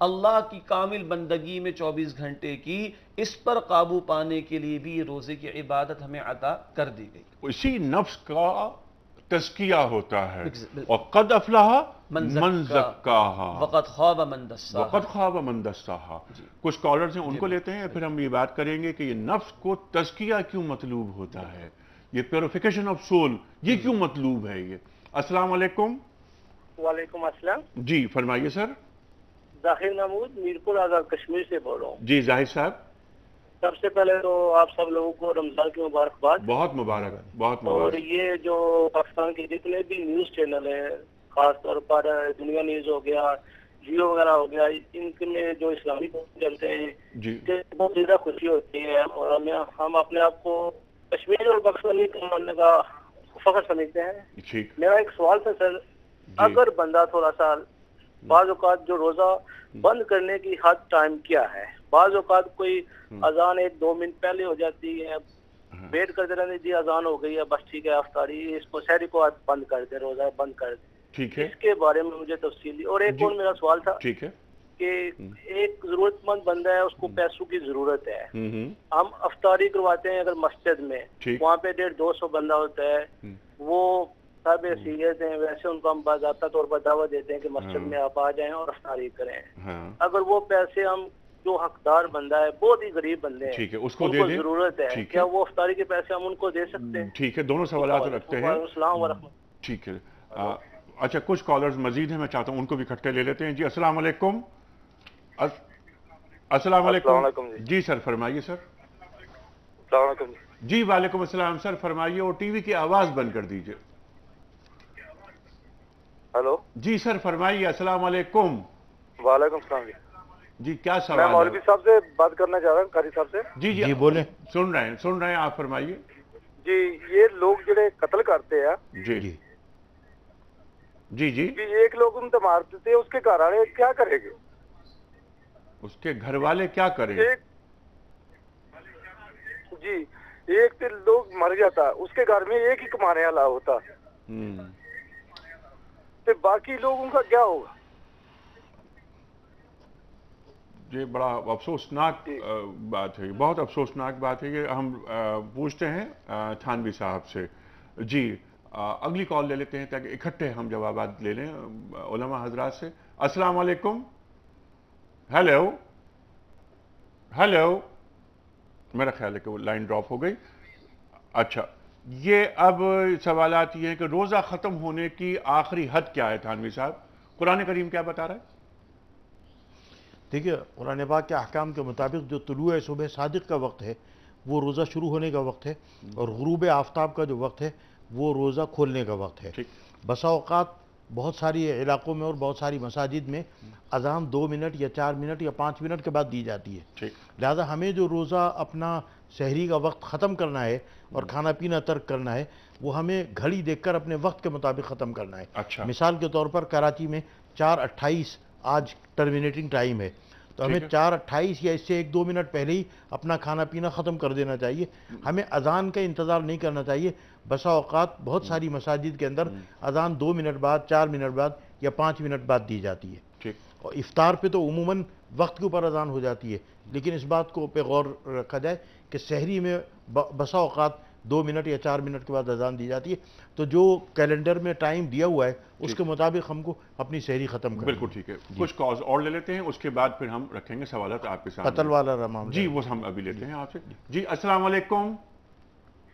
اللہ کی کامل بندگی میں 24 گھنٹے کی، اس پر قابو پانے کے لیے بھی یہ روزے کی عبادت ہمیں عطا کر دی گئی۔ اسی نفس کا تزکیہ ہوتا ہے، اور قد افلح من زکاہا وقد خواب من دساہا، وقد خواب من دساہا۔ کچھ کالرز ہیں، ان کو لیتے ہیں، پھر ہم یہ بات کریں گے کہ یہ نفس کو تزکیہ کیوں مطلوب ہوتا ہے، یہ پیوریفیکیشن آف سول یہ کیوں مطلوب ہے یہ۔ السلام علیکم۔ وعلیکم السلام۔ جی فرمائیے سر۔ ظاہر محمود میرپور آزاد کشمیر سے بول رہا ہوں۔ جی ظاہر صاحب، سب سے پہلے تو آپ سب لوگوں کو رمضان کی مبارکباد۔ بہت مبارک، بہت اور مبارک۔ یہ جو پاکستان کے جتنے بھی نیوز چینل ہیں، خاص طور پر دنیا نیوز ہو گیا، جیو وغیرہ ہو گیا، ان میں جو اسلامی چلتے ہیں جی بہت زیادہ خوشی ہوتی ہے، اور ہم اپنے آپ کو کشمیر اور پاکستانی ماننے کا فخر سمجھتے ہیں۔ ٹھیک۔ میرا ایک سوال تھا سر، اگر بندہ تھوڑا سا بعض اوقات جو روزہ بند کرنے کی حد ٹائم کیا ہے، بعض اوقات کوئی اذان 1-2 منٹ پہلے ہو جاتی ہے، ویٹ کرتے رہتے جی اذان ہو گئی ہے بس ٹھیک ہے افطاری، اس کو سحری کو بند کر دے، روزہ بند کر دے، ٹھیک ہے، اس کے بارے میں مجھے تفصیل دی۔ اور ایک اور میرا سوال تھا ٹھیک ہے، کہ ایک ضرورت مند بندہ ہے، اس کو پیسوں کی ضرورت ہے، ہم افطاری کرواتے ہیں اگر مسجد میں، وہاں پہ 150-200 بندہ ہوتا ہے، وہ صاحب حیثیت ہیں، ویسے ان کو ہم باضابطہ طور پر دعوت دیتے ہیں کہ مسجد میں آپ آ جائیں اور افطاری کریں، اگر وہ پیسے ہم جو حقدار بندہ ہے، بہت ہی غریب بندے ہیں، اس کو ان کو ضرورت ہے، کیا وہ افطاری کے پیسے ہم ان کو دے سکتے ہیں؟ ٹھیک ہے، دونوں سوالات رکھتے ہیں۔ السلام ورحمۃ۔ ٹھیک ہے، اچھا کچھ کالرز مزید ہیں، میں چاہتا ہوں ان کو بھی اکٹھے لے لیتے ہیں۔ جی السلام علیکم۔ السلام علیکم۔ جی سر فرمائیے سر۔ السلام علیکم۔ جی وعلیکم السلام سر فرمائیے، اور ٹی وی کی آواز بند کر دیجئے۔ ہلو جی سر فرمائیے۔ السلام علیکم۔ وعلیکم السلام۔ جی کیا سوال میں ہے؟ مولوی صاحب سے بات کرنا چاہ رہا ہوں، قاری صاحب سے۔ جی جی بولیں۔ سن رہے ہیں آپ فرمائیے۔ جی یہ لوگ جڑے قتل کرتے ہیں، جی جی جی ایک لوگ ان مار دیتے ہیں، اس کے گھر والے کیا کریں گے؟ اس کے گھر والے کیا کریں؟ جی ایک لوگ مر جاتا، اس کے گھر میں ایک ہی کمانے والا ہوتا، تو باقی لوگوں کا کیا ہوگا؟ یہ بڑا افسوسناک بات ہے، بہت افسوسناک بات ہے یہ۔ ہم پوچھتے ہیں تھانوی صاحب سے۔ جی اگلی کال لے لیتے ہیں تاکہ اکٹھے ہم جوابات لے لیں علماء حضرات سے۔ السلام علیکم۔ ہیلو ہیلو، میرا خیال ہے کہ وہ لائن ڈراپ ہو گئی۔ اچھا، یہ اب سوالات یہ ہیں کہ روزہ ختم ہونے کی آخری حد کیا ہے تھانوی صاحب؟ قرآن کریم کیا بتا رہا ہے؟ دیکھیے قرآن پاک کے احکام کے مطابق جو طلوع صبح صادق کا وقت ہے وہ روزہ شروع ہونے کا وقت ہے، اور غروب آفتاب کا جو وقت ہے وہ روزہ کھولنے کا وقت ہے۔ بسا اوقات بہت ساری علاقوں میں اور بہت ساری مساجد میں اذان 2 منٹ یا 4 منٹ یا 5 منٹ کے بعد دی جاتی ہے، لہذا ہمیں جو روزہ اپنا سحری کا وقت ختم کرنا ہے اور کھانا پینا ترک کرنا ہے وہ ہمیں گھڑی دیکھ کر اپنے وقت کے مطابق ختم کرنا ہے۔ مثال کے طور پر کراچی میں 4:28 آج ٹرمینیٹنگ ٹائم ہے، تو ہمیں 4:28 یا اس سے 1-2 منٹ پہلے ہی اپنا کھانا پینا ختم کر دینا چاہیے، ہمیں اذان کا انتظار نہیں کرنا چاہیے۔ بسا اوقات بہت ساری مساجد کے اندر اذان 2 منٹ بعد، 4 منٹ بعد یا 5 منٹ بعد دی جاتی ہے، اور افطار پہ تو عموماً وقت کے اوپر اذان ہو جاتی ہے، لیکن اس بات کو پہ غور رکھا جائے کہ سحری میں بسا اوقات 2 منٹ یا 4 منٹ کے بعد اذان دی جاتی ہے، تو جو کیلنڈر میں ٹائم دیا ہوا ہے اس کے مطابق ہم کو اپنی سحری ختم کریں۔ بالکل ٹھیک ہے، کچھ کالز اور لے لیتے ہیں، اس کے بعد پھر ہم رکھیں گے سوالات آپ کے سامنے۔ قتل والا معاملہ جی وہ ہم ابھی لیتے ہیں آپ سے۔ جی السلام علیکم۔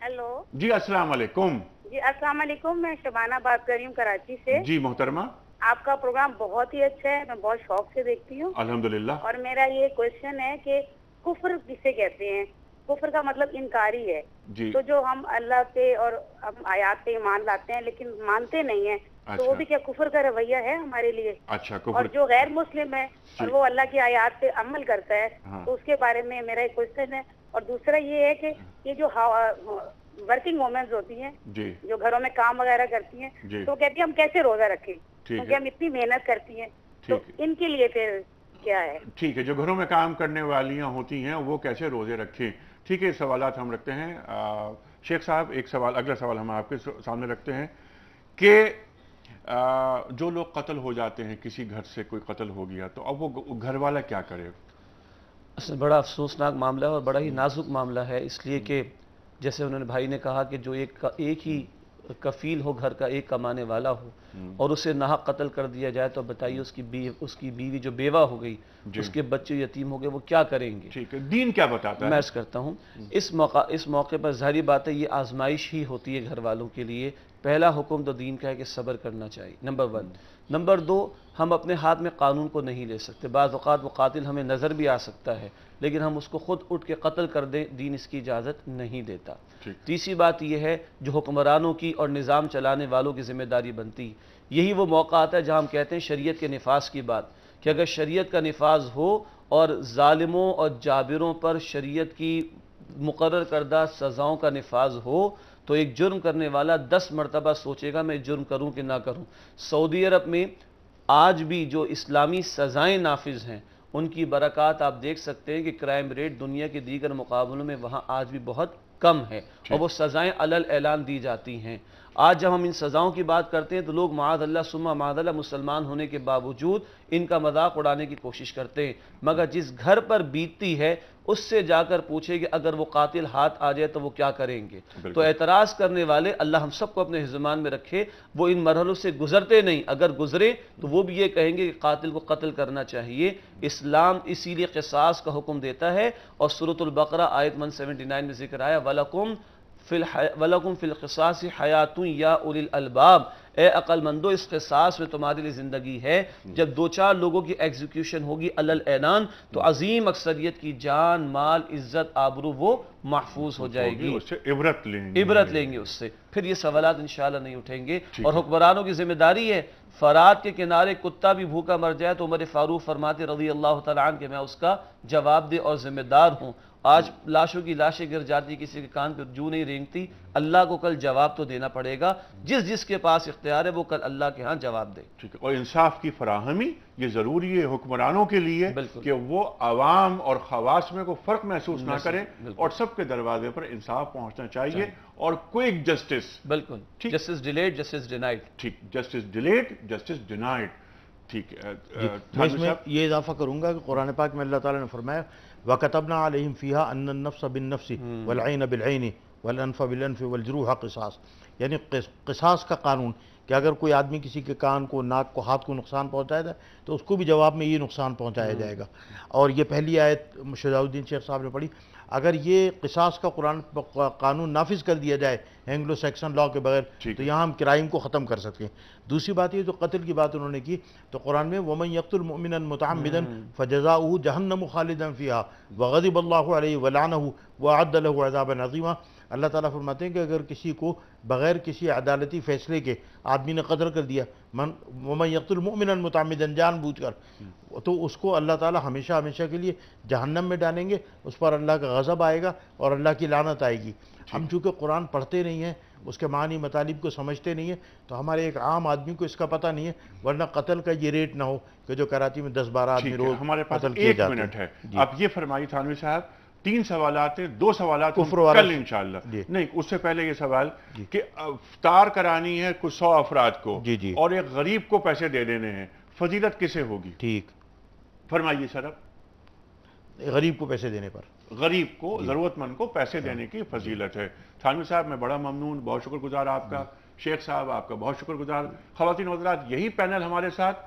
ہیلو جی السلام علیکم۔ جی السلام علیکم، میں شبانہ بات کر رہی ہوں کراچی سے۔ جی محترمہ، آپ کا پروگرام بہت ہی اچھا ہے، میں بہت شوق سے دیکھتی ہوں الحمدللہ۔ اور میرا یہ کوشچن ہے کہ کفر کسے کہتے ہیں؟ کفر کا مطلب انکاری ہے، تو جو ہم اللہ پہ اور ہم آیات پہ ایمان لاتے ہیں لیکن مانتے نہیں ہیں، تو وہ بھی کیا کفر کا رویہ ہے ہمارے لیے؟ اچھا، اور جو غیر مسلم ہے اور وہ اللہ کی آیات پہ عمل کرتا ہے تو اس کے بارے میں میرا ایک کوشچن ہے۔ اور دوسرا یہ ہے کہ یہ جو ورکنگ وومنز ہوتی ہیں جو گھروں میں کام وغیرہ کرتی ہیں تو کہتی ہیں ہم کیسے روزہ رکھیں کیونکہ ہم اتنی محنت کرتی ہیں، تو ان کے لیے پھر کیا ہے؟ ٹھیک ہے، جو گھروں میں کام کرنے والیاں ہوتی ہیں وہ کیسے روزے رکھیں؟ ٹھیک ہے، سوالات ہم رکھتے ہیں۔ شیخ صاحب ایک سوال، اگلا سوال ہم آپ کے سامنے رکھتے ہیں کہ جو لوگ قتل ہو جاتے ہیں، کسی گھر سے کوئی قتل ہو گیا تو اب وہ گھر والا کیا کرے؟ اصل بڑا افسوسناک معاملہ ہے اور بڑا ہی نازک معاملہ ہے، اس لیے کہ جیسے انہوں نے بھائی نے کہا کہ جو ایک ہی کفیل ہو گھر کا، ایک کمانے والا ہو، اور اسے ناحق قتل کر دیا جائے تو بتائیے اس کی بیوی جو بیوہ ہو گئی، اس کے بچے یتیم ہو گئے، وہ کیا کریں گے؟ ٹھیک ہے، دین کیا بتاتا ہے؟ میں عرض کرتا ہوں، اس موقع پر ظاہری بات ہے یہ آزمائش ہی ہوتی ہے گھر والوں کے لیے۔ پہلا حکم تو دین کا ہے کہ صبر کرنا چاہیے، نمبر 1۔ نمبر 2، ہم اپنے ہاتھ میں قانون کو نہیں لے سکتے، بعض اوقات وہ قاتل ہمیں نظر بھی آ سکتا ہے لیکن ہم اس کو خود اٹھ کے قتل کر دیں، دین اس کی اجازت نہیں دیتا۔ تیسری بات یہ ہے جو حکمرانوں کی اور نظام چلانے والوں کی ذمہ داری بنتی، یہی وہ موقع آتا ہے جہاں ہم کہتے ہیں شریعت کے نفاذ کی بات، کہ اگر شریعت کا نفاذ ہو اور ظالموں اور جابروں پر شریعت کی مقرر کردہ سزاؤں کا نفاذ ہو تو ایک جرم کرنے والا 10 مرتبہ سوچے گا میں جرم کروں کہ نہ کروں۔ سعودی عرب میں آج بھی جو اسلامی سزائیں نافذ ہیں ان کی برکات آپ دیکھ سکتے ہیں کہ کرائم ریٹ دنیا کے دیگر مقابلوں میں وہاں آج بھی بہت کم ہے اور وہ سزائیں علل اعلان دی جاتی ہیں۔ آج جب ہم ان سزاؤں کی بات کرتے ہیں تو لوگ معاذ اللہ ثم معاذ اللہ مسلمان ہونے کے باوجود ان کا مذاق اڑانے کی کوشش کرتے ہیں، مگر جس گھر پر بیتتی ہے اس سے جا کر پوچھے کہ اگر وہ قاتل ہاتھ آ جائے تو وہ کیا کریں گے؟ تو اعتراض کرنے والے اللہ ہم سب کو اپنے ذہن میں رکھے، وہ ان مرحلوں سے گزرتے نہیں، اگر گزرے تو وہ بھی یہ کہیں گے کہ قاتل کو قتل کرنا چاہیے۔ اسلام اسی لیے قصاص کا حکم دیتا ہے اور سورۃ البقرہ آیت 179 میں ذکر آیا وَلَكُمْ فِي الْقِصَاصِ حَيَاتٌ يَا أُولِي الْأَلْبَابِ، اے عقل مندو اس قصاص میں تمہارے لیے زندگی ہے۔ جب 2-4 لوگوں کی ایگزیکیوشن ہوگی علل اعلان تو عظیم اکثریت کی جان، مال، عزت، آبرو وہ محفوظ ہو جائے گی، اس سے عبرت لیں گے اس سے، پھر یہ سوالات انشاءاللہ نہیں اٹھیں گے۔ اور حکمرانوں کی ذمہ داری ہے، فرات کے کنارے کتا بھی بھوکا مر جائے تو عمر فاروق فرماتے رضی اللہ تعالیٰ عنہ کہ میں اس کا جواب دہ اور ذمہ دار ہوں۔ آج لاشوں کی لاشیں گر جاتی، کسی کے کان پہ جو نہیں رینگتی، اللہ کو کل جواب تو دینا پڑے گا، جس کے پاس اختیار ہے وہ کل اللہ کے ہاں جواب دے۔ ٹھیک ہے، اور انصاف کی فراہمی یہ ضروری ہے حکمرانوں کے لیے کہ وہ عوام اور خواص میں کوئی فرق محسوس نہ کریں اور سب کے دروازے پر انصاف پہنچنا چاہیے اور کوئک جسٹس۔ بالکل، جسٹس ڈیلیڈ، جسٹس ڈینائڈ۔ ٹھیک، جسٹس ڈیلیڈ، جسٹس ڈینائڈ۔ ٹھیک ہے، میں اس میں یہ اضافہ کروں گا کہ قرآن پاک میں اللہ تعالیٰ نے فرمایا وَكَتَبْنَا عَلَيْهِمْ فِيهَا أَنَّ النَّفْسَ بِالنَّفْسِ وَالْعَيْنَ بِالْعَيْنِ وَالْأَنْفَ بِالْأَنْفِ وَالْجُرُوحَ قِصَاص، یعنی قصاص کا قانون کہ اگر کوئی آدمی کسی کے کان کو، ناک کو، ہاتھ کو نقصان پہنچائے گا تو اس کو بھی جواب میں یہ نقصان پہنچایا جائے گا۔ اور یہ پہلی آیت شجاع الدین شیخ صاحب نے پڑھی۔ اگر یہ قصاص کا قانون نافذ کر دیا جائے اینگلو سیکسن لا کے بغیر تو یہاں ہم کرائم کو ختم کر سکیں۔ دوسری بات یہ جو قتل کی بات انہوں نے کی تو قرآن میں وَمَن يَقْتُلْ مُؤْمِنًا مُتَعَمِّدًا فَجَزَاؤُهُ جَهَنَّمُ خَالِدًا فِيهَا وَغَضِبَ اللَّهُ عَلَيْهِ وَلَعَنَهُ وَأَعَدَّ لَهُ عَذَابًا عَظِيمًا۔ اللہ تعالیٰ فرماتے ہیں کہ اگر کسی کو بغیر کسی عدالتی فیصلے کے آدمی نے قتل کر دیا، وَمَن يَقْتُلْ مُؤْمِنًا مُتَعَمِّدًا جان بوجھ کر، تو اس کو اللہ تعالیٰ ہمیشہ ہمیشہ کے لیے جہنم میں ڈالیں گے، اس پر اللہ کا غضب آئے گا اور اللہ کی لعنت آئے گی۔ ہم چونکہ قرآن پڑھتے نہیں ہیں، اس کے معنی مطالب کو سمجھتے نہیں ہیں، تو ہمارے ایک عام آدمی کو اس کا پتہ نہیں ہے، ورنہ قتل کا یہ ریٹ نہ ہو کہ جو کراچی میں 10-12 آدمی روز ہمارے پاس قتل کیے جاتے ہیں۔ 1 منٹ ہے، آپ یہ فرمائیے تھانوی صاحب، 3 سوالات ہیں، 2 سوالات کل انشاءاللہ۔ نہیں، اس سے پہلے یہ سوال کہ افطار کرانی ہے کچھ 100 افراد کو اور ایک غریب کو پیسے دے دینے ہیں، فضیلت کسے ہوگی؟ ٹھیک فرمائیے سر۔ اب غریب کو پیسے دینے پر، غریب کو، ضرورت مند کو پیسے دینے کی فضیلت ہے۔ تھانوی صاحب میں بڑا ممنون، بہت شکر گزار آپ کا۔ شیخ صاحب آپ کا بہت شکر گزار۔ خواتین و حضرات، یہی پینل ہمارے ساتھ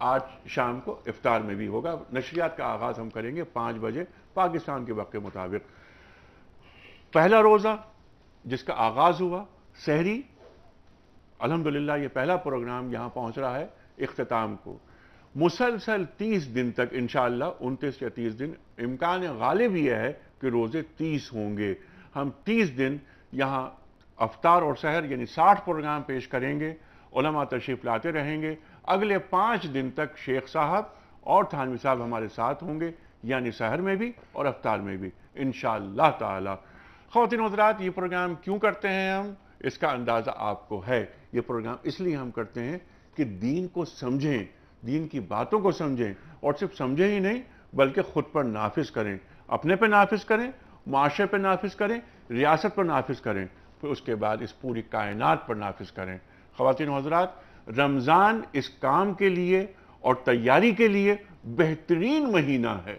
آج شام کو افطار میں بھی ہوگا۔ نشریات کا آغاز ہم کریں گے 5 بجے پاکستان کے وقت کے مطابق۔ پہلا روزہ جس کا آغاز ہوا سحری، الحمدللہ یہ پہلا پروگرام یہاں پہنچ رہا ہے اختتام کو۔ مسلسل 30 دن تک انشاءاللہ، 29 یا 30 دن، امکان غالب یہ ہے کہ روزے 30 ہوں گے۔ ہم 30 دن یہاں افطار اور سحر یعنی 60 پروگرام پیش کریں گے، علماء تشریف لاتے رہیں گے۔ اگلے 5 دن تک شیخ صاحب اور تھانوی صاحب ہمارے ساتھ ہوں گے، یعنی سحر میں بھی اور افطار میں بھی انشاءاللہ تعالی۔ خواتین و حضرات، یہ پروگرام کیوں کرتے ہیں ہم؟ اس کا اندازہ آپ کو ہے۔ یہ پروگرام اس لیے ہم کرتے ہیں کہ دین کو سمجھیں، دین کی باتوں کو سمجھیں، اور صرف سمجھیں ہی نہیں بلکہ خود پر نافذ کریں، اپنے پہ نافذ کریں، معاشرے پہ نافذ کریں، ریاست پر نافذ کریں، پھر اس کے بعد اس پوری کائنات پر نافذ کریں۔ خواتین و حضرات، رمضان اس کام کے لیے اور تیاری کے لیے بہترین مہینہ ہے.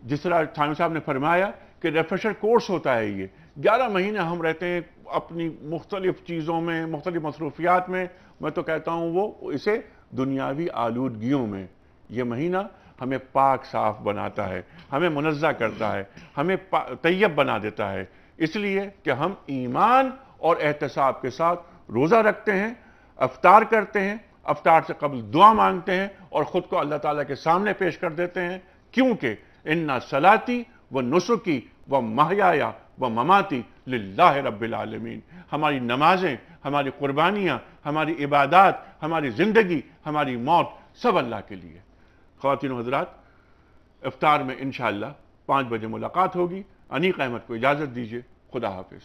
جس طرح تھانوی صاحب نے فرمایا کہ ریفریشر کورس ہوتا ہے یہ 11 مہینے ہم رہتے ہیں اپنی مختلف چیزوں میں، مختلف مصروفیات میں، میں تو کہتا ہوں وہ اسے دنیاوی آلودگیوں میں. یہ مہینہ ہمیں پاک صاف بناتا ہے، ہمیں منزہ کرتا ہے، ہمیں طیب بنا دیتا ہے، اس لیے کہ ہم ایمان اور احتساب کے ساتھ روزہ رکھتے ہیں، افطار کرتے ہیں، افطار سے قبل دعا مانگتے ہیں اور خود کو اللہ تعالیٰ کے سامنے پیش کر دیتے ہیں، کیونکہ اِنَّ صَلَاتِي وَنُسُكِي وَمَحْيَايَ وَمَمَاتِي لِلَّهِ رَبِّ الْعَالَمِينَ. ہماری نمازیں، ہماری قربانیاں، ہماری عبادات، ہماری زندگی، ہماری موت سب اللہ کے لیے. خواتین و حضرات، افطار میں انشاءاللہ 5 بجے ملاقات ہوگی. انیق احمد کو اجازت دیجیے. خدا حافظ.